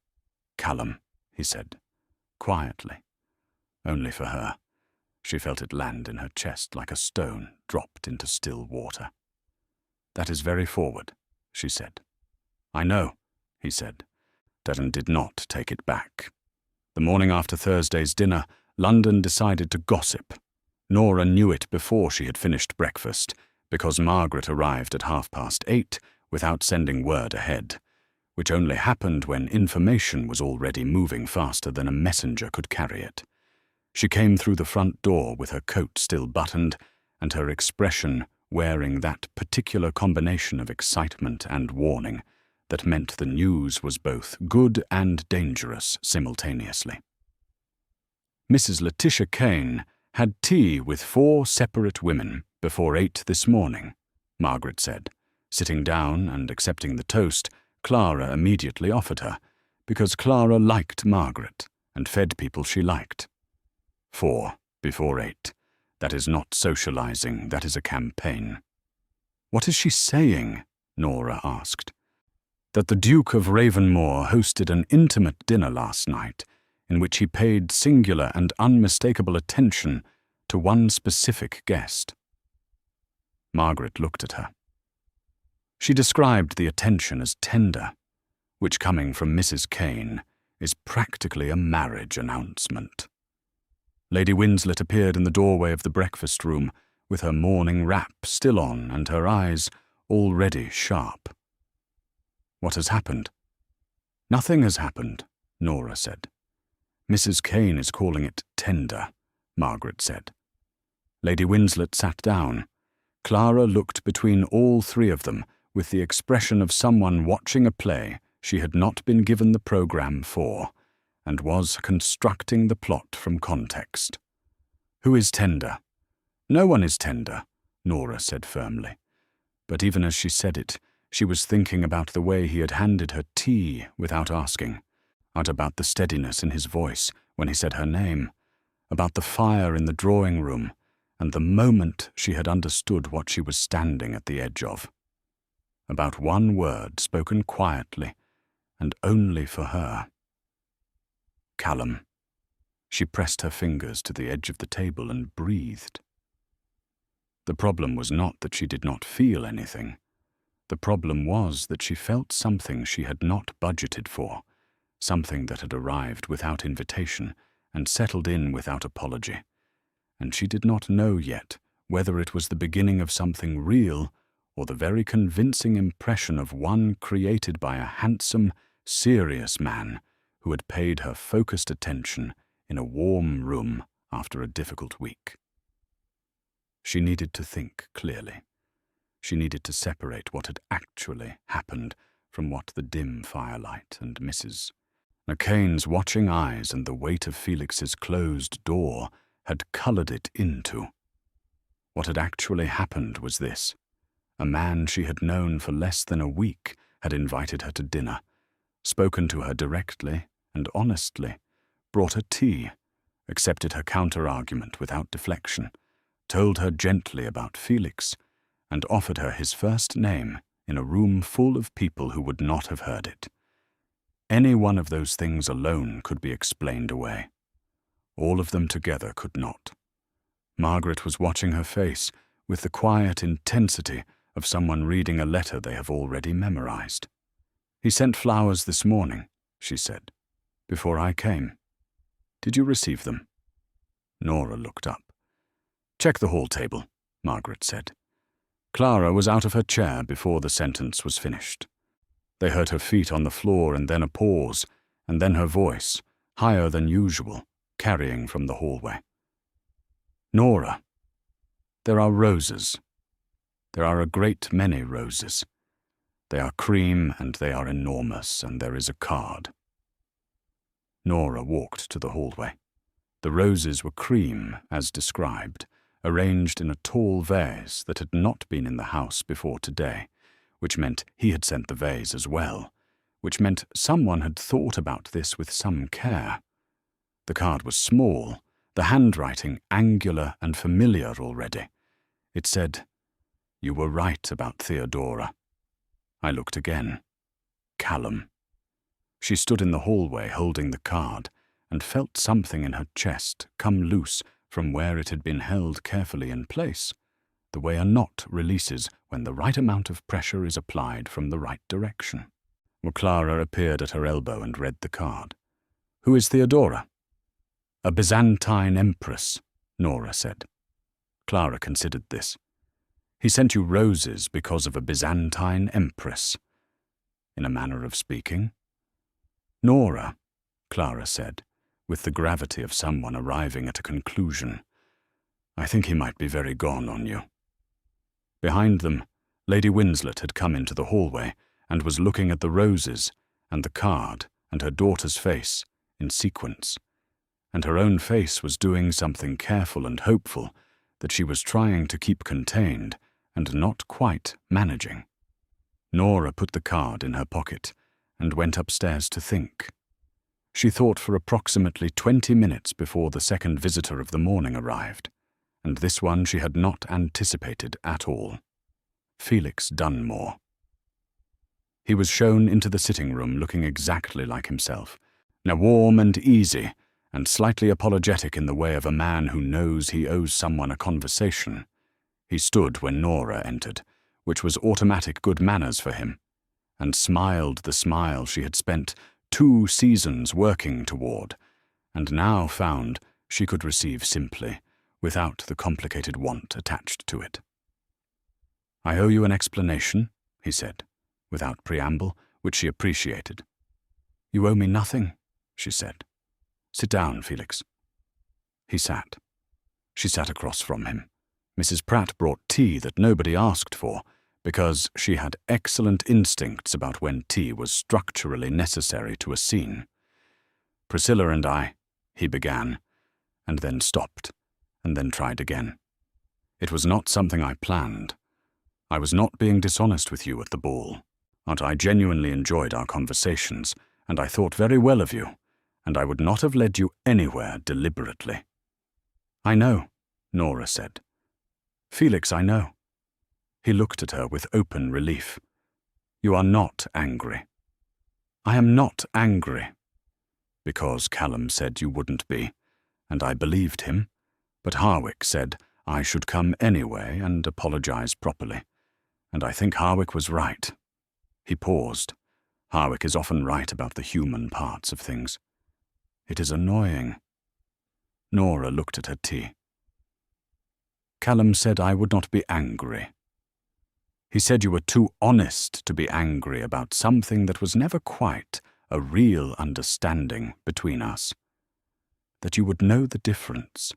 Callum, he said, quietly. Only for her. She felt it land in her chest like a stone dropped into still water. That is very forward, she said. I know, he said, and did not take it back. The morning after Thursday's dinner, London decided to gossip. Nora knew it before she had finished breakfast, because Margaret arrived at 8:30, without sending word ahead, which only happened when information was already moving faster than a messenger could carry it. She came through the front door with her coat still buttoned and her expression wearing that particular combination of excitement and warning that meant the news was both good and dangerous simultaneously. Mrs. Letitia Kane had tea with 4 separate women before 8 this morning, Margaret said. Sitting down and accepting the toast Clara immediately offered her, because Clara liked Margaret and fed people she liked. 4 before 8. That is not socializing, that is a campaign. What is she saying? Nora asked. That the Duke of Ravenmoor hosted an intimate dinner last night in which he paid singular and unmistakable attention to one specific guest. Margaret looked at her. She described the attention as tender, which, coming from Mrs. Kane, is practically a marriage announcement. Lady Winslett appeared in the doorway of the breakfast room with her morning wrap still on and her eyes already sharp. What has happened? Nothing has happened, Nora said. Mrs. Kane is calling it tender, Margaret said. Lady Winslett sat down. Clara looked between all 3 of them with the expression of someone watching a play she had not been given the programme for, and was constructing the plot from context. Who is tender? No one is tender, Nora said firmly. But even as she said it, she was thinking about the way he had handed her tea without asking, and about the steadiness in his voice when he said her name, about the fire in the drawing room, and the moment she had understood what she was standing at the edge of. About one word spoken quietly, and only for her. Callum. She pressed her fingers to the edge of the table and breathed. The problem was not that she did not feel anything. The problem was that she felt something she had not budgeted for, something that had arrived without invitation and settled in without apology. And she did not know yet whether it was the beginning of something real or the very convincing impression of one created by a handsome, serious man who had paid her focused attention in a warm room after a difficult week. She needed to think clearly. She needed to separate what had actually happened from what the dim firelight and Mrs. Kane's watching eyes and the weight of Felix's closed door had coloured it into. What had actually happened was this. A man she had known for less than a week had invited her to dinner, spoken to her directly and honestly, brought her tea, accepted her counter-argument without deflection, told her gently about Felix, and offered her his first name in a room full of people who would not have heard it. Any one of those things alone could be explained away. All of them together could not. Margaret was watching her face with the quiet intensity of someone reading a letter they have already memorized. "He sent flowers this morning," she said, "before I came. Did you receive them?" Nora looked up. "Check the hall table," Margaret said. Clara was out of her chair before the sentence was finished. They heard her feet on the floor and then a pause, and then her voice, higher than usual, carrying from the hallway. "Nora, there are roses. There are a great many roses. They are cream and they are enormous, and there is a card." Nora walked to the hallway. The roses were cream, as described, arranged in a tall vase that had not been in the house before today, which meant he had sent the vase as well, which meant someone had thought about this with some care. The card was small, the handwriting angular and familiar already. It said, "You were right about Theodora." I looked again. Callum. She stood in the hallway holding the card and felt something in her chest come loose from where it had been held carefully in place, the way a knot releases when the right amount of pressure is applied from the right direction. Clara appeared at her elbow and read the card. "Who is Theodora?" "A Byzantine empress," Nora said. Clara considered this. He sent you roses because of a Byzantine empress, in a manner of speaking. Nora, Clara said, with the gravity of someone arriving at a conclusion, I think he might be very gone on you. Behind them, Lady Winslett had come into the hallway and was looking at the roses and the card and her daughter's face in sequence, and her own face was doing something careful and hopeful that she was trying to keep contained and not quite managing. Nora put the card in her pocket and went upstairs to think. She thought for approximately 20 minutes before the second visitor of the morning arrived, and this one she had not anticipated at all. Felix Dunmore. He was shown into the sitting room looking exactly like himself, now warm and easy, and slightly apologetic in the way of a man who knows he owes someone a conversation. He stood when Nora entered, which was automatic good manners for him, and smiled the smile she had spent 2 seasons working toward, and now found she could receive simply, without the complicated want attached to it. I owe you an explanation, he said, without preamble, which she appreciated. You owe me nothing, she said. Sit down, Felix. He sat. She sat across from him. Mrs. Pratt brought tea that nobody asked for, because she had excellent instincts about when tea was structurally necessary to a scene. Priscilla and I, he began, and then stopped, and then tried again. It was not something I planned. I was not being dishonest with you at the ball, but I genuinely enjoyed our conversations, and I thought very well of you, and I would not have led you anywhere deliberately. I know, Nora said. Felix, I know. He looked at her with open relief. You are not angry. I am not angry. Because Callum said you wouldn't be, and I believed him, but Harwick said I should come anyway and apologize properly, and I think Harwick was right. He paused. Harwick is often right about the human parts of things. It is annoying. Nora looked at her tea. Callum said I would not be angry. He said you were too honest to be angry about something that was never quite a real understanding between us. That you would know the difference.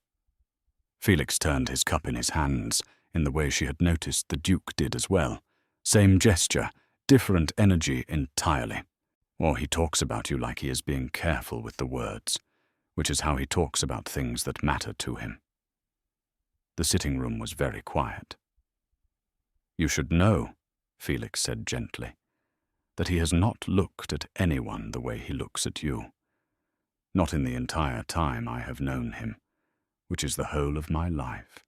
Felix turned his cup in his hands in the way she had noticed the Duke did as well. Same gesture, different energy entirely. Or he talks about you like he is being careful with the words, which is how he talks about things that matter to him. The sitting room was very quiet. You should know, Felix said gently, that he has not looked at anyone the way he looks at you. Not in the entire time I have known him, which is the whole of my life.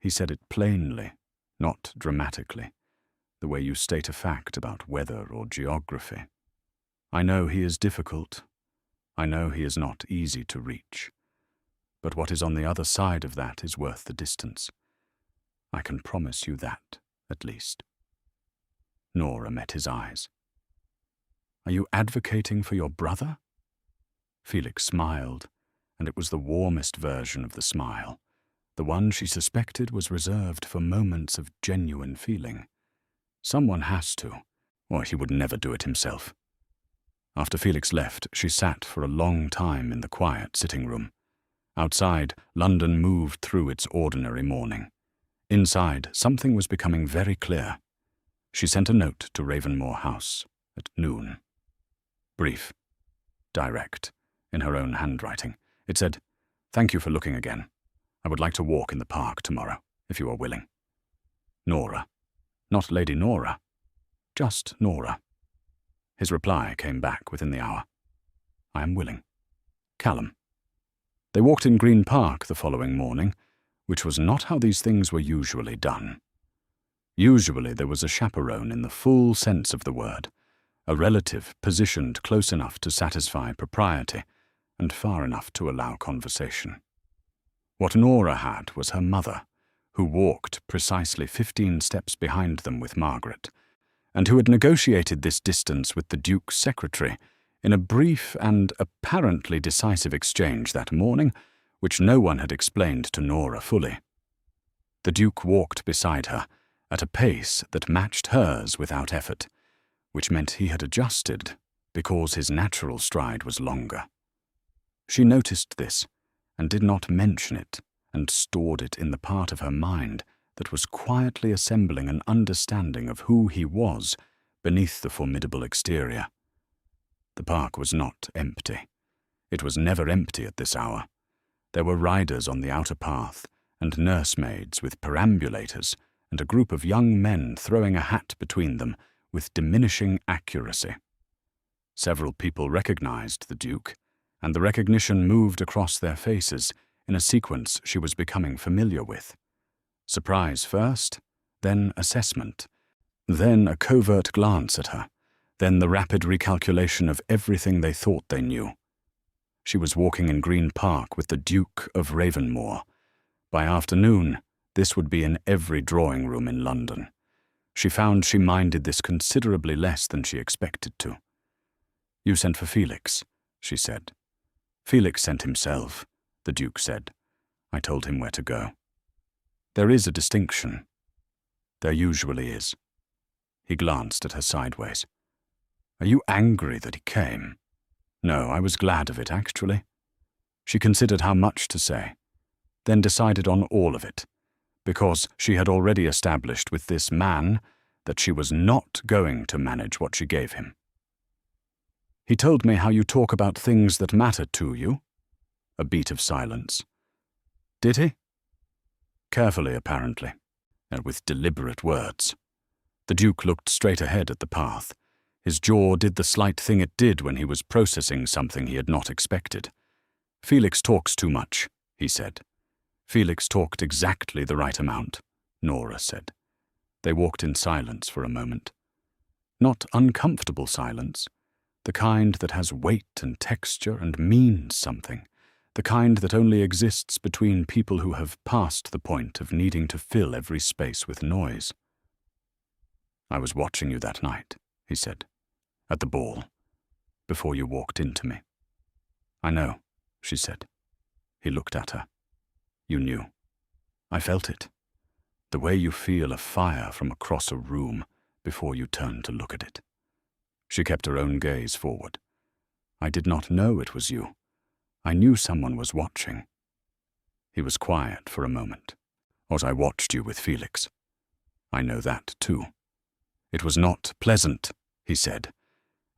He said it plainly, not dramatically, the way you state a fact about weather or geography. I know he is difficult. I know he is not easy to reach. But what is on the other side of that is worth the distance. I can promise you that, at least. Nora met his eyes. Are you advocating for your brother? Felix smiled, and it was the warmest version of the smile, the one she suspected was reserved for moments of genuine feeling. Someone has to, or he would never do it himself. After Felix left, she sat for a long time in the quiet sitting room. Outside, London moved through its ordinary morning. Inside, something was becoming very clear. She sent a note to Ravenmoor House at noon. Brief, direct, in her own handwriting. It said, "Thank you for looking again. I would like to walk in the park tomorrow, if you are willing. Nora." Not Lady Nora, just Nora. His reply came back within the hour. I am willing. Callum. They walked in Green Park the following morning, which was not how these things were usually done. Usually there was a chaperone in the full sense of the word, a relative positioned close enough to satisfy propriety and far enough to allow conversation. What Nora had was her mother, who walked precisely 15 steps behind them with Margaret, and who had negotiated this distance with the Duke's secretary in a brief and apparently decisive exchange that morning, which no one had explained to Nora fully. The Duke walked beside her, at a pace that matched hers without effort, which meant he had adjusted because his natural stride was longer. She noticed this, and did not mention it, and stored it in the part of her mind that was quietly assembling an understanding of who he was beneath the formidable exterior. The park was not empty. It was never empty at this hour. There were riders on the outer path, and nursemaids with perambulators, and a group of young men throwing a hat between them with diminishing accuracy. Several people recognized the Duke, and the recognition moved across their faces in a sequence she was becoming familiar with. Surprise first, then assessment, then a covert glance at her, then the rapid recalculation of everything they thought they knew. She was walking in Green Park with the Duke of Ravenmoor. By afternoon, this would be in every drawing room in London. She found she minded this considerably less than she expected to. "You sent for Felix," she said. "Felix sent himself," the Duke said. "I told him where to go." "There is a distinction." "There usually is." He glanced at her sideways. "Are you angry that he came?" "No, I was glad of it, actually." She considered how much to say, then decided on all of it, because she had already established with this man that she was not going to manage what she gave him. "He told me how you talk about things that matter to you." A beat of silence. "Did he?" "Carefully, apparently, and with deliberate words." The Duke looked straight ahead at the path. His jaw did the slight thing it did when he was processing something he had not expected. "Felix talks too much," he said. "Felix talked exactly the right amount," Nora said. They walked in silence for a moment. Not uncomfortable silence, the kind that has weight and texture and means something, the kind that only exists between people who have passed the point of needing to fill every space with noise. "I was watching you that night," he said, "at the ball, before you walked into me." "I know," she said. He looked at her. "You knew. I felt it. The way you feel a fire from across a room before you turn to look at it." She kept her own gaze forward. "I did not know it was you. I knew someone was watching." He was quiet for a moment. "What I watched you with Felix. I know that, too. It was not pleasant," he said,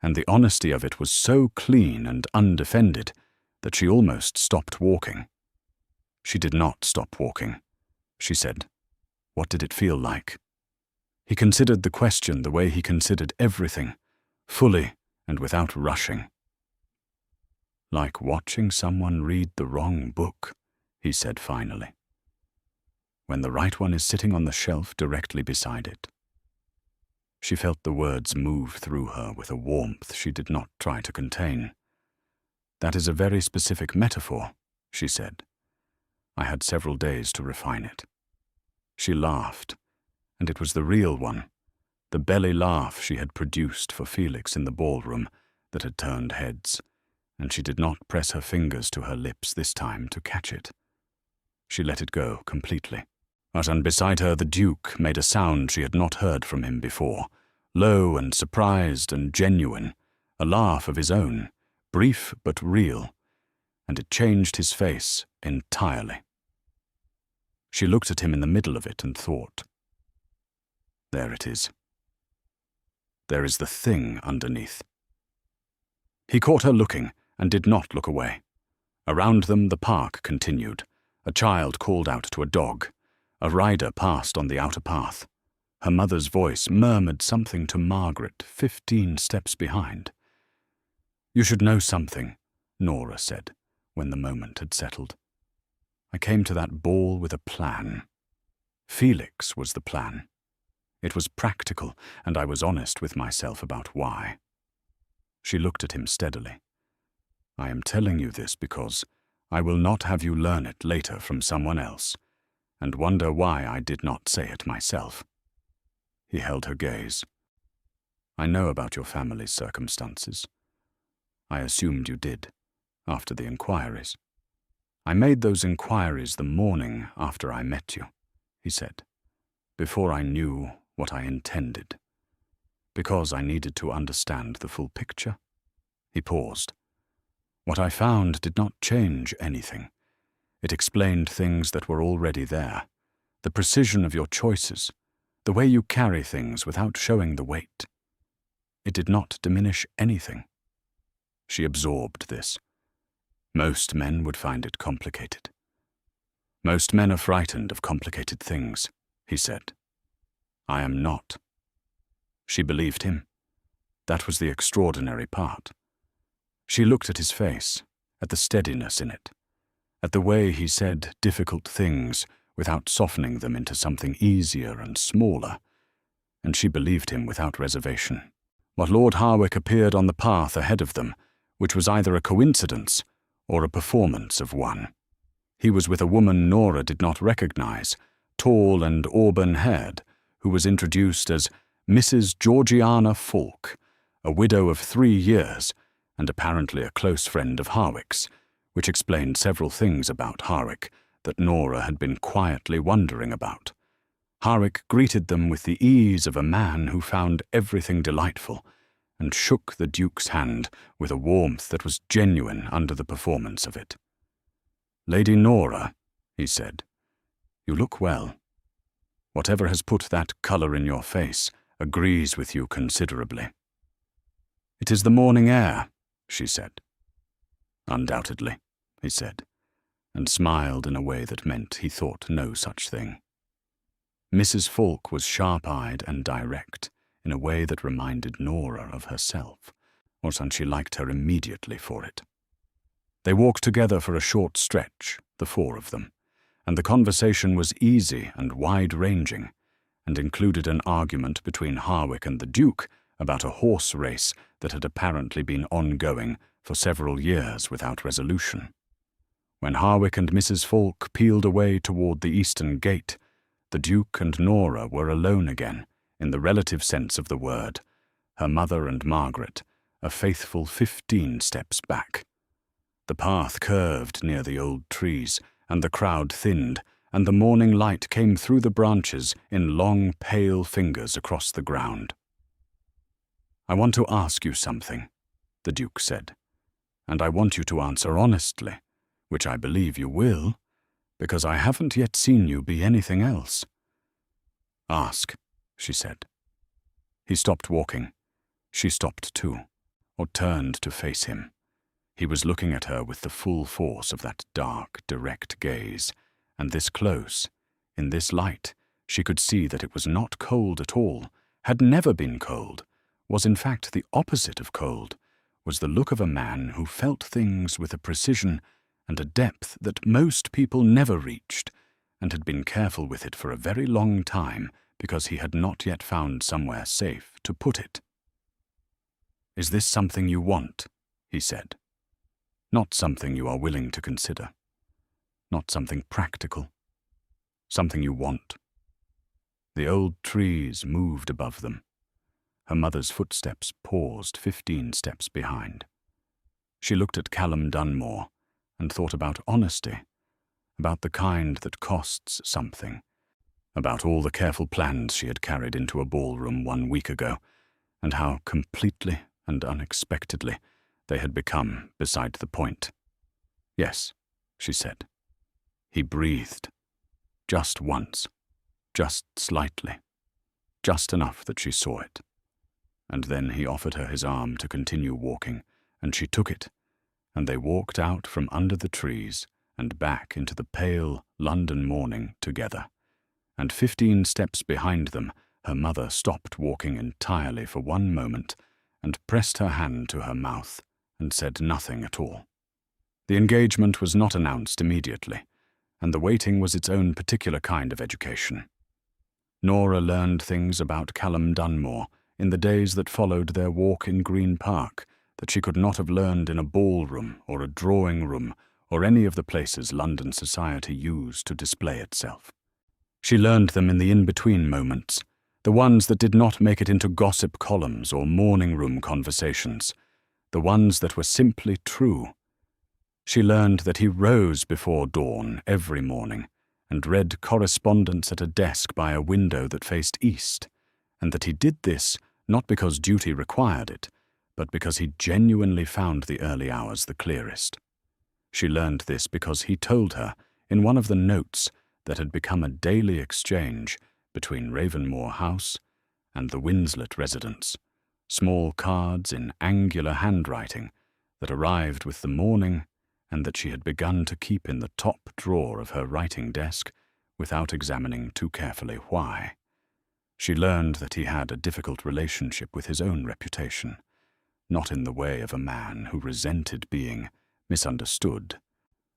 and the honesty of it was so clean and undefended that she almost stopped walking. She did not stop walking. She said, "What did it feel like?" He considered the question the way he considered everything, fully and without rushing. "Like watching someone read the wrong book," he said finally. "When the right one is sitting on the shelf directly beside it." She felt the words move through her with a warmth she did not try to contain. "That is a very specific metaphor," she said. "I had several days to refine it." She laughed, and it was the real one, the belly laugh she had produced for Felix in the ballroom, that had turned heads, and she did not press her fingers to her lips this time to catch it. She let it go completely. And beside her the Duke made a sound she had not heard from him before, low and surprised and genuine, a laugh of his own, brief but real, and it changed his face entirely. She looked at him in the middle of it and thought, "There it is. There is the thing underneath." He caught her looking and did not look away. Around them the park continued. A child called out to a dog. A rider passed on the outer path. Her mother's voice murmured something to Margaret 15 steps behind. "You should know something," Nora said, when the moment had settled. "I came to that ball with a plan. Felix was the plan. It was practical, and I was honest with myself about why." She looked at him steadily. "I am telling you this because I will not have you learn it later from someone else, and wonder why I did not say it myself." He held her gaze. "I know about your family's circumstances. I assumed you did, after the inquiries. I made those inquiries the morning after I met you," he said, before I knew what I intended. Because I needed to understand the full picture. He paused. What I found did not change anything. It explained things that were already there. The precision of your choices, the way you carry things without showing the weight. It did not diminish anything. She absorbed this. Most men would find it complicated. Most men are frightened of complicated things, he said. I am not. She believed him. That was the extraordinary part. She looked at his face, at the steadiness in it, at the way he said difficult things without softening them into something easier and smaller, and she believed him without reservation. What Lord Harwick appeared on the path ahead of them, which was either a coincidence or a performance of one. He was with a woman Nora did not recognize, tall and auburn-haired, who was introduced as Mrs. Georgiana Falk, a widow of 3 years, and apparently a close friend of Harwick's, which explained several things about Harwick that Nora had been quietly wondering about. Harwick greeted them with the ease of a man who found everything delightful, and shook the Duke's hand with a warmth that was genuine under the performance of it. "Lady Nora," he said, "you look well. Whatever has put that colour in your face agrees with you considerably." "It is the morning air," she said. "Undoubtedly," he said, and smiled in a way that meant he thought no such thing. Mrs. Falk was sharp-eyed and direct, in a way that reminded Nora of herself, or she liked her immediately for it. They walked together for a short stretch, the 4 of them, and the conversation was easy and wide-ranging, and included an argument between Harwick and the Duke about a horse race that had apparently been ongoing for several years without resolution. When Harwick and Mrs. Falk peeled away toward the eastern gate, the Duke and Nora were alone again, in the relative sense of the word, her mother and Margaret, a faithful 15 steps back. The path curved near the old trees, and the crowd thinned, and the morning light came through the branches in long, pale fingers across the ground. "I want to ask you something," the Duke said, "and I want you to answer honestly, which I believe you will, because I haven't yet seen you be anything else." "Ask," she said. He stopped walking. She stopped too, or turned to face him. He was looking at her with the full force of that dark, direct gaze, and this close, in this light, she could see that it was not cold at all, had never been cold, was in fact the opposite of cold, was the look of a man who felt things with a precision and a depth that most people never reached, and had been careful with it for a very long time because he had not yet found somewhere safe to put it. "Is this something you want?" he said. "Not something you are willing to consider. Not something practical. Something you want." The old trees moved above them. Her mother's footsteps paused 15 steps behind. She looked at Callum Dunmore and thought about honesty, about the kind that costs something, about all the careful plans she had carried into a ballroom 1 week ago, and how completely and unexpectedly they had become beside the point. "Yes," she said. He breathed. Just once. Just slightly. Just enough that she saw it. And then he offered her his arm to continue walking, and she took it, and they walked out from under the trees and back into the pale London morning together. And 15 steps behind them, her mother stopped walking entirely for 1 moment and pressed her hand to her mouth and said nothing at all. The engagement was not announced immediately, and the waiting was its own particular kind of education. Nora learned things about Callum Dunmore in the days that followed their walk in Green Park that she could not have learned in a ballroom or a drawing-room or any of the places London society used to display itself. She learned them in the in-between moments, the ones that did not make it into gossip columns or morning-room conversations, the ones that were simply true. She learned that he rose before dawn every morning and read correspondence at a desk by a window that faced east, and that he did this not because duty required it, but because he genuinely found the early hours the clearest. She learned this because he told her, in one of the notes that had become a daily exchange between Ravenmoor House and the Winslett residence, small cards in angular handwriting that arrived with the morning and that she had begun to keep in the top drawer of her writing desk without examining too carefully why. She learned that he had a difficult relationship with his own reputation, not in the way of a man who resented being misunderstood,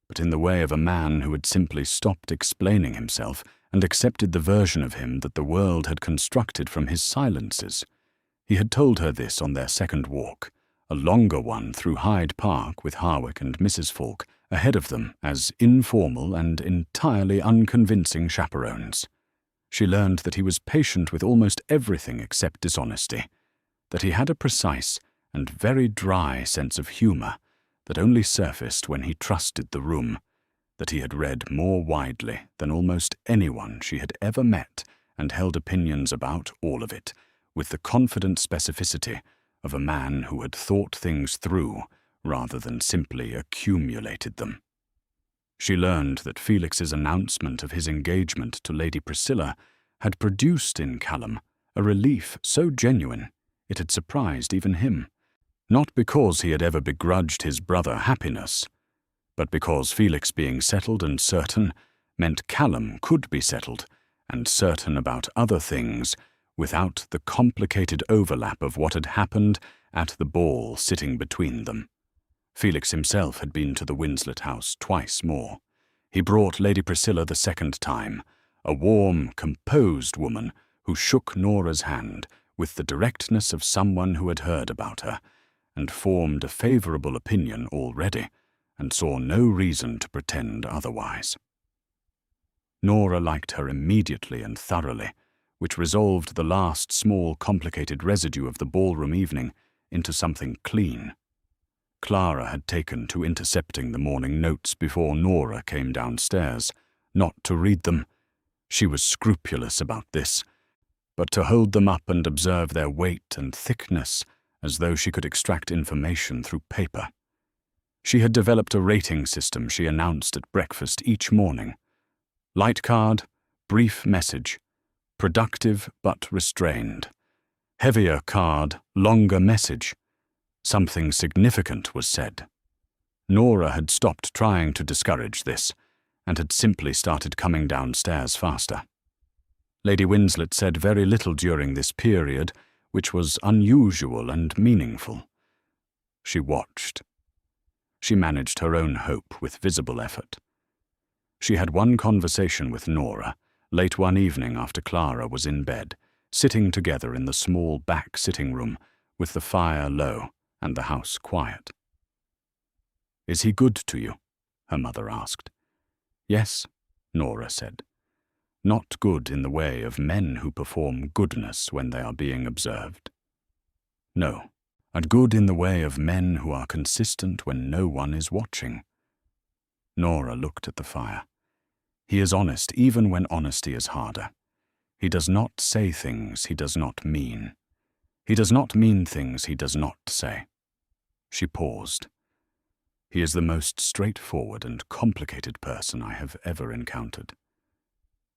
but in the way of a man who had simply stopped explaining himself and accepted the version of him that the world had constructed from his silences. He had told her this on their second walk, a longer one through Hyde Park with Harwick and Mrs. Falk ahead of them as informal and entirely unconvincing chaperones. She learned that he was patient with almost everything except dishonesty, that he had a precise and very dry sense of humour that only surfaced when he trusted the room, that he had read more widely than almost anyone she had ever met and held opinions about all of it, with the confident specificity of a man who had thought things through rather than simply accumulated them. She learned that Felix's announcement of his engagement to Lady Priscilla had produced in Callum a relief so genuine it had surprised even him, not because he had ever begrudged his brother happiness, but because Felix being settled and certain meant Callum could be settled and certain about other things without the complicated overlap of what had happened at the ball sitting between them. Felix himself had been to the Winslett house twice more. He brought Lady Priscilla the second time, a warm, composed woman who shook Nora's hand with the directness of someone who had heard about her, and formed a favourable opinion already, and saw no reason to pretend otherwise. Nora liked her immediately and thoroughly, which resolved the last small complicated residue of the ballroom evening into something clean. Clara had taken to intercepting the morning notes before Nora came downstairs, not to read them. She was scrupulous about this, but to hold them up and observe their weight and thickness as though she could extract information through paper. She had developed a rating system she announced at breakfast each morning. Light card, brief message, productive but restrained. Heavier card, longer message. Something significant was said. Nora had stopped trying to discourage this, and had simply started coming downstairs faster. Lady Winslett said very little during this period, which was unusual and meaningful. She watched. She managed her own hope with visible effort. She had one conversation with Nora, late one evening after Clara was in bed, sitting together in the small back sitting room with the fire low and the house quiet. "Is he good to you?" her mother asked. "Yes," Nora said. "Not good in the way of men who perform goodness when they are being observed. No, and good in the way of men who are consistent when no one is watching." Nora looked at the fire. "He is honest even when honesty is harder. He does not say things he does not mean. He does not mean things he does not say." She paused. "He is the most straightforward and complicated person I have ever encountered."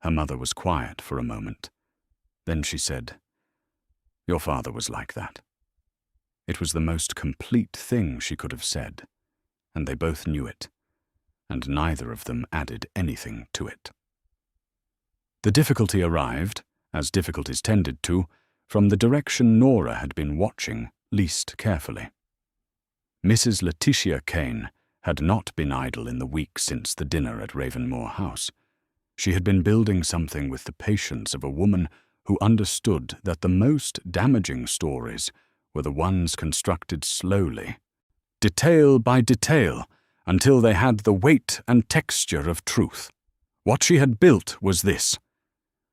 Her mother was quiet for a moment. Then she said, "Your father was like that." It was the most complete thing she could have said, and they both knew it, and neither of them added anything to it. The difficulty arrived, as difficulties tended to, from the direction Nora had been watching least carefully. Mrs. Letitia Kane had not been idle in the week since the dinner at Ravenmoor House. She had been building something with the patience of a woman who understood that the most damaging stories were the ones constructed slowly, detail by detail, until they had the weight and texture of truth. What she had built was this: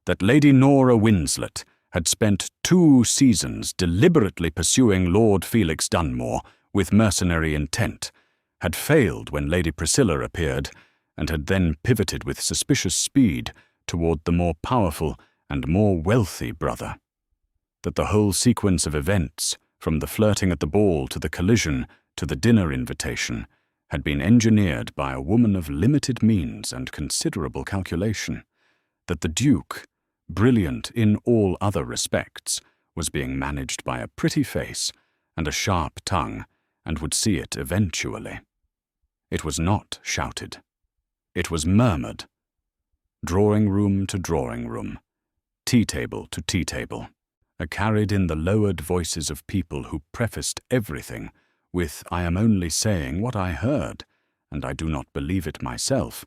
that Lady Nora Winslett had spent 2 seasons deliberately pursuing Lord Felix Dunmore with mercenary intent, had failed when Lady Priscilla appeared, and had then pivoted with suspicious speed toward the more powerful and more wealthy brother. That the whole sequence of events, from the flirting at the ball to the collision to the dinner invitation, had been engineered by a woman of limited means and considerable calculation. That the Duke, brilliant in all other respects, was being managed by a pretty face and a sharp tongue, and would see it eventually. It was not shouted. It was murmured. Drawing room to drawing room, tea-table to tea-table, carried in the lowered voices of people who prefaced everything with, "I am only saying what I heard, and I do not believe it myself,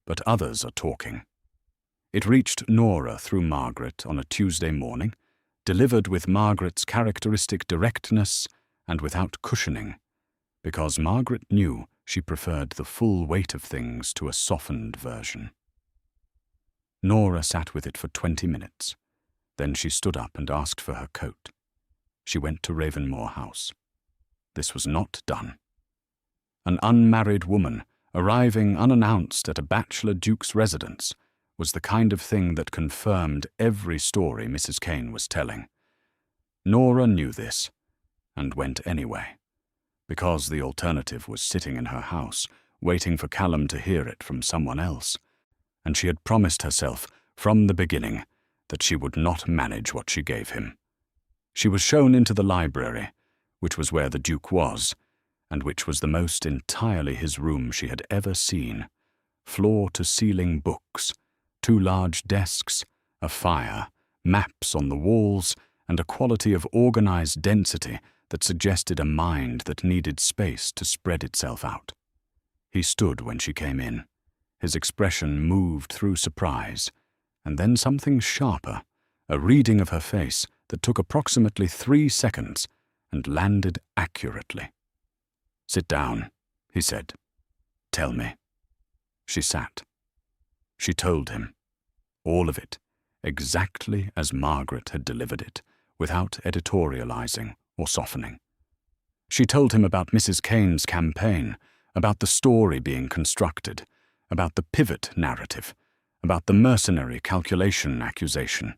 but others are talking." It reached Nora through Margaret on a Tuesday morning, delivered with Margaret's characteristic directness and without cushioning, because Margaret knew she preferred the full weight of things to a softened version. Nora sat with it for 20 minutes. Then she stood up and asked for her coat. She went to Ravenmoor House. This was not done. An unmarried woman, arriving unannounced at a bachelor duke's residence, was the kind of thing that confirmed every story Mrs. Kane was telling. Nora knew this, and went anyway, because the alternative was sitting in her house, waiting for Callum to hear it from someone else, and she had promised herself, from the beginning, that she would not manage what she gave him. She was shown into the library, which was where the Duke was, and which was the most entirely his room she had ever seen. Floor-to-ceiling books, 2 large desks, a fire, maps on the walls, and a quality of organized density that suggested a mind that needed space to spread itself out. He stood when she came in. His expression moved through surprise, and then something sharper, a reading of her face that took approximately 3 seconds and landed accurately. "Sit down," he said. "Tell me." She sat. She told him. All of it, exactly as Margaret had delivered it, without editorializing or softening. She told him about Mrs. Kane's campaign, about the story being constructed, about the pivot narrative, about the mercenary calculation accusation.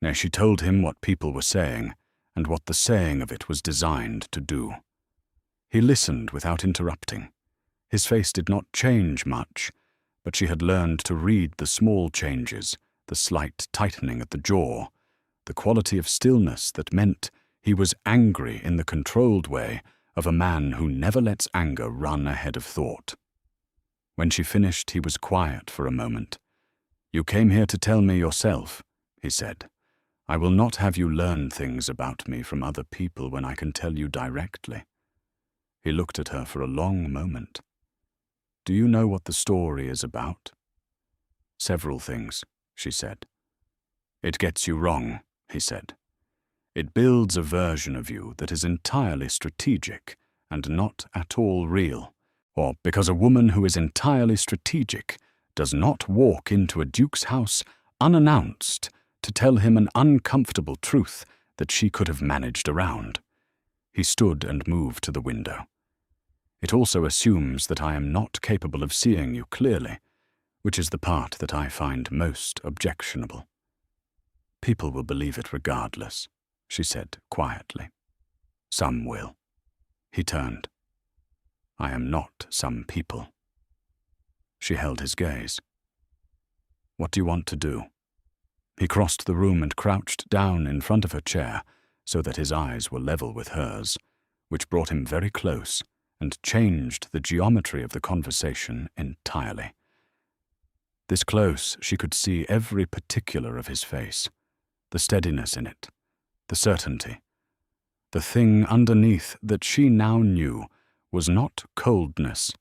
Now she told him what people were saying, and what the saying of it was designed to do. He listened without interrupting. His face did not change much, but she had learned to read the small changes, the slight tightening at the jaw, the quality of stillness that meant he was angry in the controlled way of a man who never lets anger run ahead of thought. When she finished, he was quiet for a moment. "You came here to tell me yourself," he said. "I will not have you learn things about me from other people when I can tell you directly." He looked at her for a long moment. "Do you know what the story is about?" "Several things," she said. "It gets you wrong," he said. "It builds a version of you that is entirely strategic and not at all real. Or because a woman who is entirely strategic does not walk into a duke's house unannounced to tell him an uncomfortable truth that she could have managed around." He stood and moved to the window. "It also assumes that I am not capable of seeing you clearly, which is the part that I find most objectionable." "People will believe it regardless," she said quietly. "Some will." He turned. "I am not some people." She held his gaze. "What do you want to do?" He crossed the room and crouched down in front of her chair so that his eyes were level with hers, which brought him very close and changed the geometry of the conversation entirely. This close, she could see every particular of his face, the steadiness in it, the certainty. The thing underneath that she now knew was not coldness,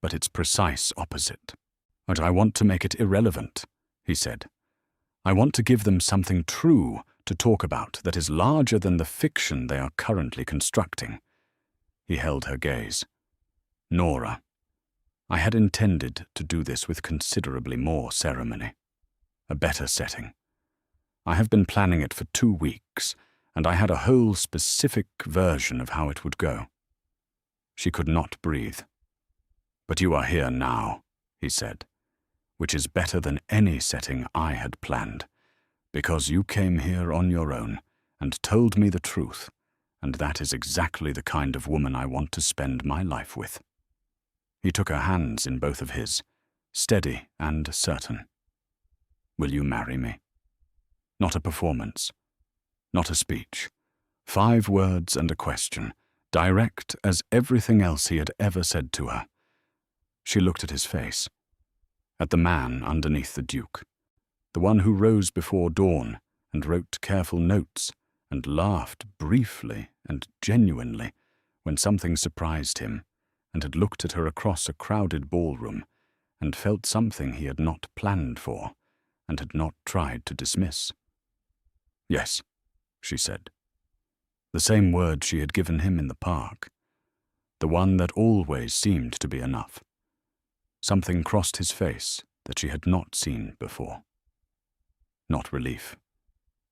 but its precise opposite. "But I want to make it irrelevant," he said. "I want to give them something true to talk about that is larger than the fiction they are currently constructing." He held her gaze. "Nora, I had intended to do this with considerably more ceremony, a better setting. I have been planning it for 2 weeks, and I had a whole specific version of how it would go." She could not breathe. "But you are here now," he said, "which is better than any setting I had planned, because you came here on your own and told me the truth, and that is exactly the kind of woman I want to spend my life with." He took her hands in both of his, steady and certain. "Will you marry me?" Not a performance, not a speech. 5 words and a question, direct as everything else he had ever said to her. She looked at his face, at the man underneath the Duke, the one who rose before dawn and wrote careful notes and laughed briefly and genuinely when something surprised him, and had looked at her across a crowded ballroom and felt something he had not planned for and had not tried to dismiss. "Yes," she said. The same word she had given him in the park, the one that always seemed to be enough. Something crossed his face that she had not seen before. Not relief,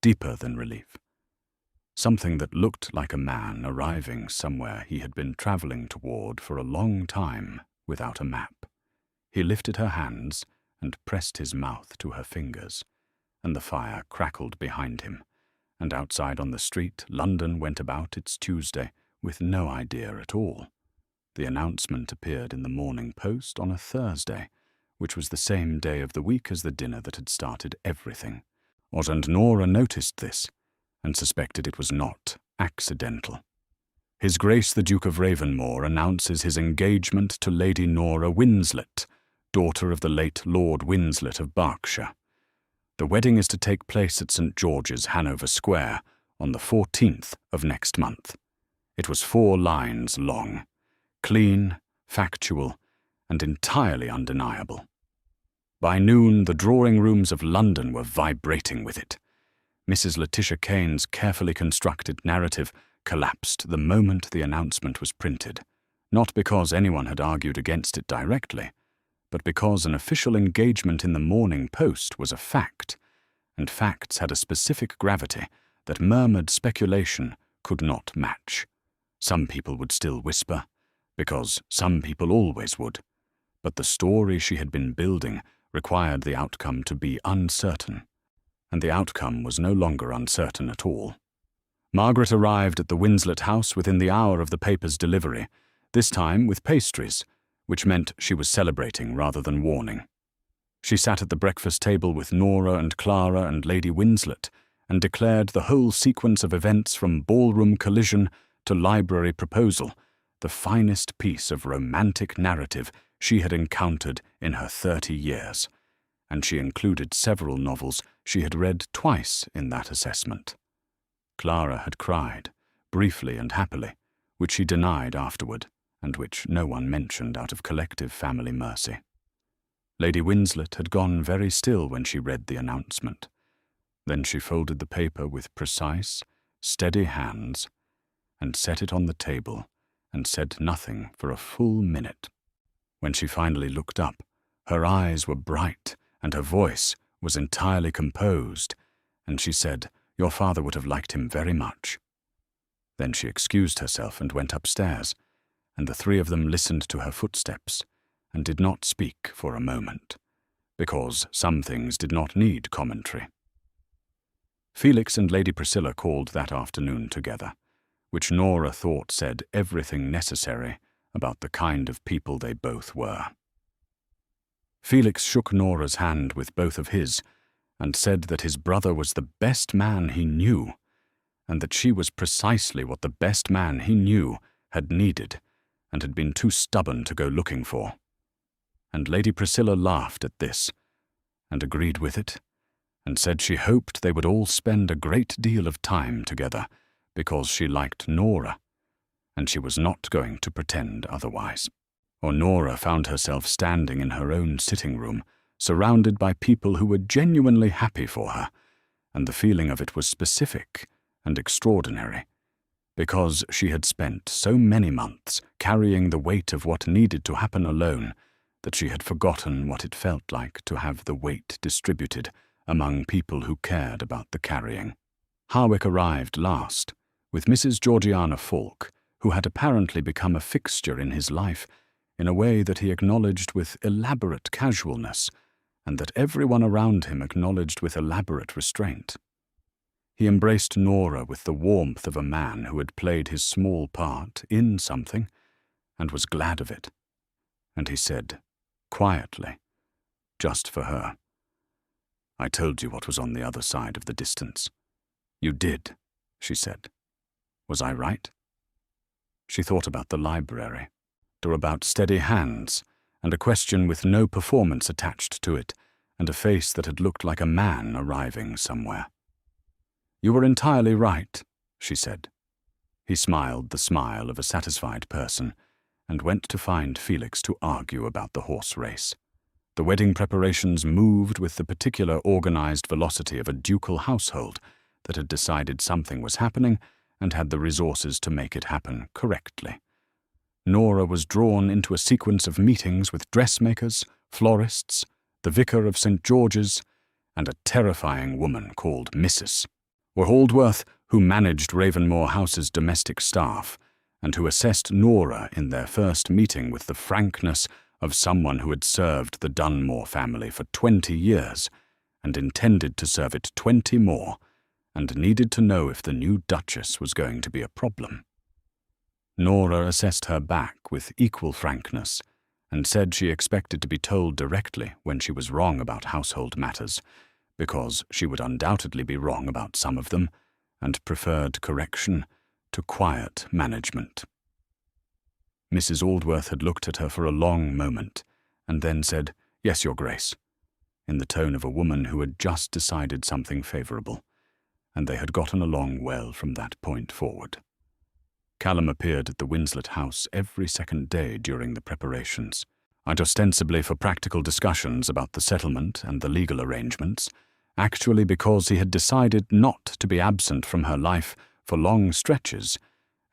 deeper than relief. Something that looked like a man arriving somewhere he had been traveling toward for a long time without a map. He lifted her hands and pressed his mouth to her fingers, and the fire crackled behind him, and outside on the street, London went about its Tuesday with no idea at all. The announcement appeared in the Morning Post on a Thursday, which was the same day of the week as the dinner that had started everything. And Nora noticed this, and suspected it was not accidental. His Grace the Duke of Ravenmoor announces his engagement to Lady Nora Winslett, daughter of the late Lord Winslett of Berkshire. The wedding is to take place at St. George's, Hanover Square, on the 14th of next month. It was 4 lines long, clean, factual, and entirely undeniable. By noon, the drawing rooms of London were vibrating with it. Mrs. Letitia Kane's carefully constructed narrative collapsed the moment the announcement was printed, not because anyone had argued against it directly, but because an official engagement in the Morning Post was a fact, and facts had a specific gravity that murmured speculation could not match. Some people would still whisper, because some people always would, but the story she had been building required the outcome to be uncertain, and the outcome was no longer uncertain at all. Margaret arrived at the Winslett house within the hour of the paper's delivery, this time with pastries, which meant she was celebrating rather than warning. She sat at the breakfast table with Nora and Clara and Lady Winslett, and declared the whole sequence of events from ballroom collision to library proposal the finest piece of romantic narrative she had encountered in her 30 years, and she included several novels she had read twice in that assessment. Clara had cried, briefly and happily, which she denied afterward, and which no one mentioned out of collective family mercy. Lady Winslett had gone very still when she read the announcement. Then she folded the paper with precise, steady hands, and set it on the table, and said nothing for a full minute. When she finally looked up, her eyes were bright, and her voice was entirely composed, and she said, "Your father would have liked him very much." Then she excused herself and went upstairs, and the 3 of them listened to her footsteps, and did not speak for a moment, because some things did not need commentary. Felix and Lady Priscilla called that afternoon together, which Nora thought said everything necessary about the kind of people they both were. Felix shook Nora's hand with both of his, and said that his brother was the best man he knew, and that she was precisely what the best man he knew had needed, and had been too stubborn to go looking for. And Lady Priscilla laughed at this, and agreed with it, and said she hoped they would all spend a great deal of time together, because she liked Nora, and she was not going to pretend otherwise. Or Nora found herself standing in her own sitting room, surrounded by people who were genuinely happy for her, and the feeling of it was specific and extraordinary, because she had spent so many months carrying the weight of what needed to happen alone that she had forgotten what it felt like to have the weight distributed among people who cared about the carrying. Harwick arrived last, with Mrs. Georgiana Falk, who had apparently become a fixture in his life, in a way that he acknowledged with elaborate casualness, and that everyone around him acknowledged with elaborate restraint. He embraced Nora with the warmth of a man who had played his small part in something and was glad of it. And he said, quietly, just for her, "I told you what was on the other side of the distance." "You did," she said. "Was I right?" She thought about the library, or about steady hands, and a question with no performance attached to it, and a face that had looked like a man arriving somewhere. "You were entirely right," she said. He smiled the smile of a satisfied person, and went to find Felix to argue about the horse race. The wedding preparations moved with the particular organized velocity of a ducal household that had decided something was happening and had the resources to make it happen correctly. Nora was drawn into a sequence of meetings with dressmakers, florists, the vicar of St. George's, and a terrifying woman called Mrs. Waldworth, who managed Ravenmoor House's domestic staff, and who assessed Nora in their first meeting with the frankness of someone who had served the Dunmore family for 20 years, and intended to serve it 20 more, and needed to know if the new Duchess was going to be a problem. Nora assessed her back with equal frankness, and said she expected to be told directly when she was wrong about household matters, because she would undoubtedly be wrong about some of them, and preferred correction to quiet management. Mrs. Aldworth had looked at her for a long moment, and then said, "Yes, Your Grace," in the tone of a woman who had just decided something favourable, and they had gotten along well from that point forward. Callum appeared at the Winslett house every second day during the preparations, either ostensibly for practical discussions about the settlement and the legal arrangements, actually because he had decided not to be absent from her life for long stretches,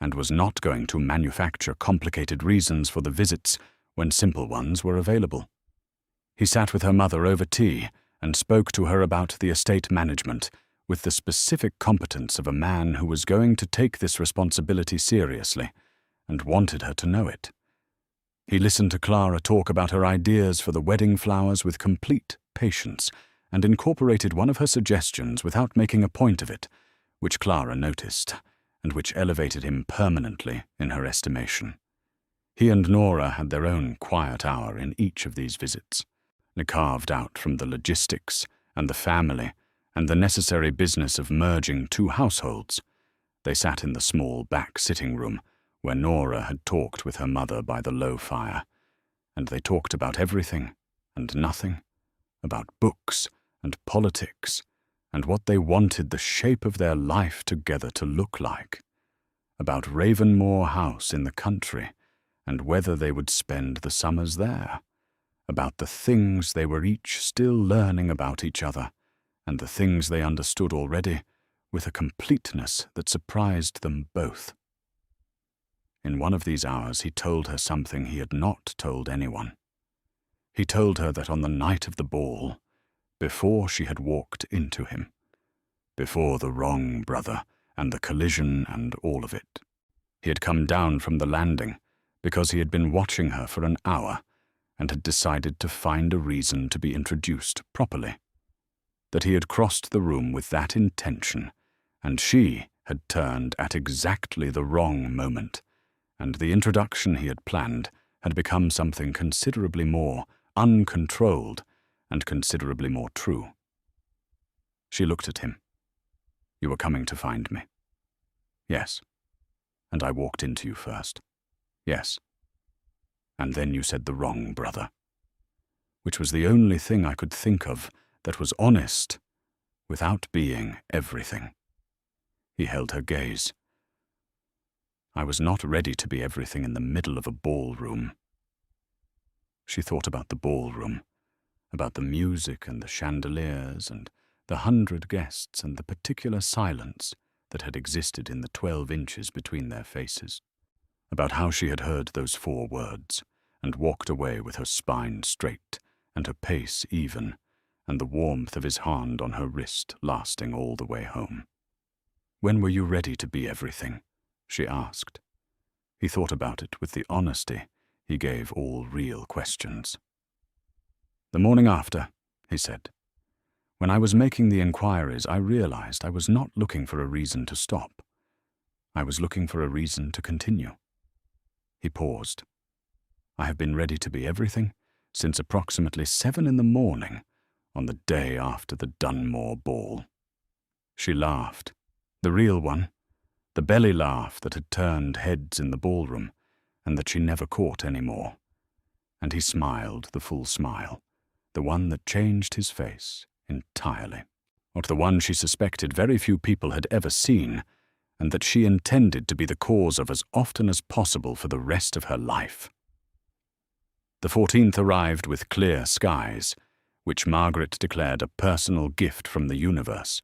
and was not going to manufacture complicated reasons for the visits when simple ones were available. He sat with her mother over tea and spoke to her about the estate management with the specific competence of a man who was going to take this responsibility seriously and wanted her to know it. He listened to Clara talk about her ideas for the wedding flowers with complete patience, and incorporated one of her suggestions without making a point of it, which Clara noticed, and which elevated him permanently in her estimation. He and Nora had their own quiet hour in each of these visits, carved out from the logistics and the family and the necessary business of merging two households. They sat in the small back sitting room where Nora had talked with her mother by the low fire, and they talked about everything and nothing, about books and politics, and what they wanted the shape of their life together to look like, about Ravenmoor House in the country, and whether they would spend the summers there, about the things they were each still learning about each other, and the things they understood already, with a completeness that surprised them both. In one of these hours he told her something he had not told anyone. He told her that on the night of the ball, before she had walked into him, before the wrong brother and the collision and all of it, he had come down from the landing because he had been watching her for an hour and had decided to find a reason to be introduced properly, that he had crossed the room with that intention, and she had turned at exactly the wrong moment, and the introduction he had planned had become something considerably more uncontrolled and considerably more true. She looked at him. "You were coming to find me?" "Yes." "And I walked into you first?" "Yes." "And then you said the wrong brother," which was the only thing I could think of that was honest without being everything. He held her gaze. "I was not ready to be everything in the middle of a ballroom." She thought about the ballroom, about the music and the chandeliers and the 100 guests and the particular silence that had existed in the 12 inches between their faces, about how she had heard those 4 words and walked away with her spine straight and her pace even, and the warmth of his hand on her wrist lasting all the way home. "When were you ready to be everything?" she asked. He thought about it with the honesty he gave all real questions. "The morning after," he said. "When I was making the inquiries, I realized I was not looking for a reason to stop. I was looking for a reason to continue." He paused. "I have been ready to be everything since approximately 7 in the morning on the day after the Dunmore ball." She laughed. The real one. The belly laugh that had turned heads in the ballroom and that she never caught any more. And he smiled the full smile, the one that changed his face entirely. Not the one she suspected very few people had ever seen, and that she intended to be the cause of as often as possible for the rest of her life. The 14th arrived with clear skies, which Margaret declared a personal gift from the universe,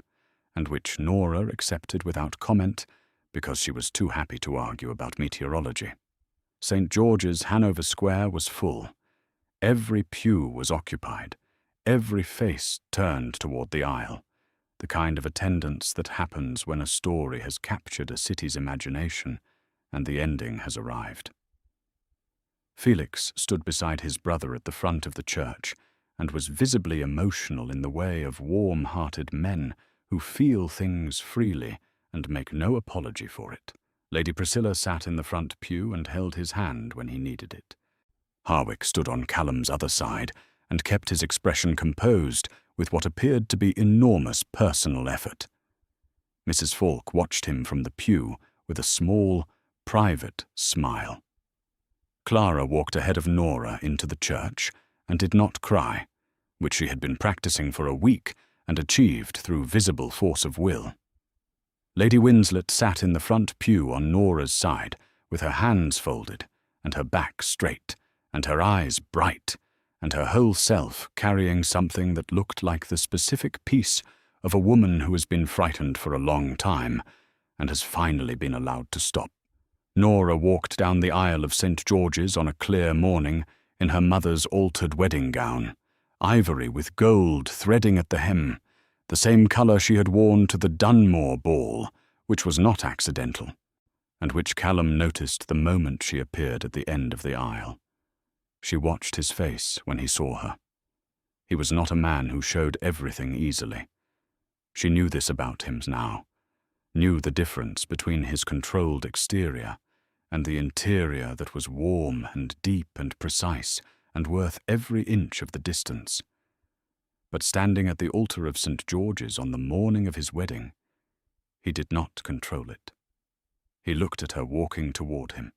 and which Nora accepted without comment because she was too happy to argue about meteorology. St. George's, Hanover Square, was full. Every pew was occupied, every face turned toward the aisle, the kind of attendance that happens when a story has captured a city's imagination and the ending has arrived. Felix stood beside his brother at the front of the church and was visibly emotional in the way of warm-hearted men who feel things freely and make no apology for it. Lady Priscilla sat in the front pew and held his hand when he needed it. Harwick stood on Callum's other side and kept his expression composed with what appeared to be enormous personal effort. Mrs. Falk watched him from the pew with a small, private smile. Clara walked ahead of Nora into the church and did not cry, which she had been practicing for a week and achieved through visible force of will. Lady Winslett sat in the front pew on Nora's side, with her hands folded, and her back straight, and her eyes bright, and her whole self carrying something that looked like the specific peace of a woman who has been frightened for a long time, and has finally been allowed to stop. Nora walked down the aisle of St. George's on a clear morning in her mother's altered wedding gown, ivory with gold threading at the hem, the same colour she had worn to the Dunmore ball, which was not accidental, and which Callum noticed the moment she appeared at the end of the aisle. She watched his face when he saw her. He was not a man who showed everything easily. She knew this about him now, knew the difference between his controlled exterior and the interior that was warm and deep and precise and worth every inch of the distance. But standing at the altar of St. George's on the morning of his wedding, he did not control it. He looked at her walking toward him,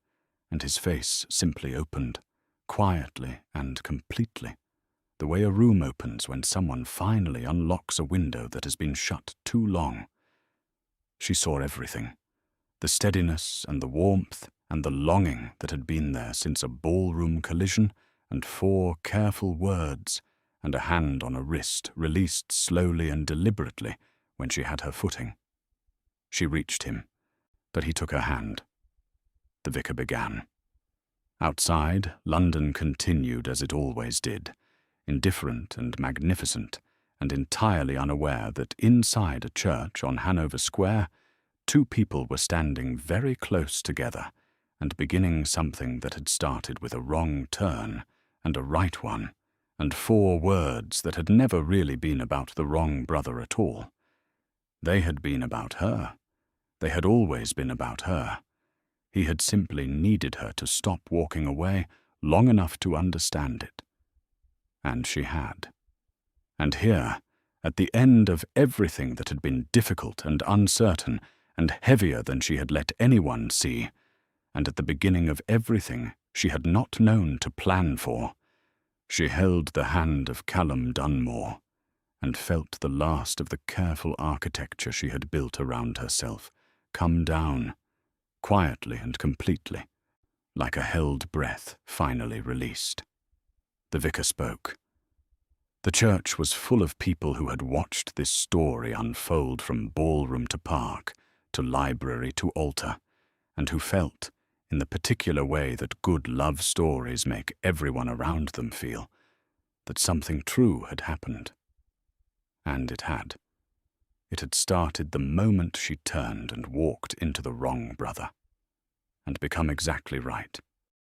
and his face simply opened, quietly and completely, the way a room opens when someone finally unlocks a window that has been shut too long. She saw everything, the steadiness and the warmth and the longing that had been there since a ballroom collision and 4 careful words and a hand on a wrist released slowly and deliberately when she had her footing. She reached him, but he took her hand. The vicar began. Outside, London continued as it always did, indifferent and magnificent, and entirely unaware that inside a church on Hanover Square, 2 people were standing very close together and beginning something that had started with a wrong turn and a right one, and 4 words that had never really been about the wrong brother at all. They had been about her. They had always been about her. He had simply needed her to stop walking away long enough to understand it. And she had. And here, at the end of everything that had been difficult and uncertain and heavier than she had let anyone see, and at the beginning of everything she had not known to plan for, she held the hand of Callum Dunmore and felt the last of the careful architecture she had built around herself come down, quietly and completely, like a held breath finally released. The vicar spoke. The church was full of people who had watched this story unfold from ballroom to park, to library to altar, and who felt, in the particular way that good love stories make everyone around them feel, that something true had happened. And it had. It had started the moment she turned and walked into the wrong brother, and become exactly right.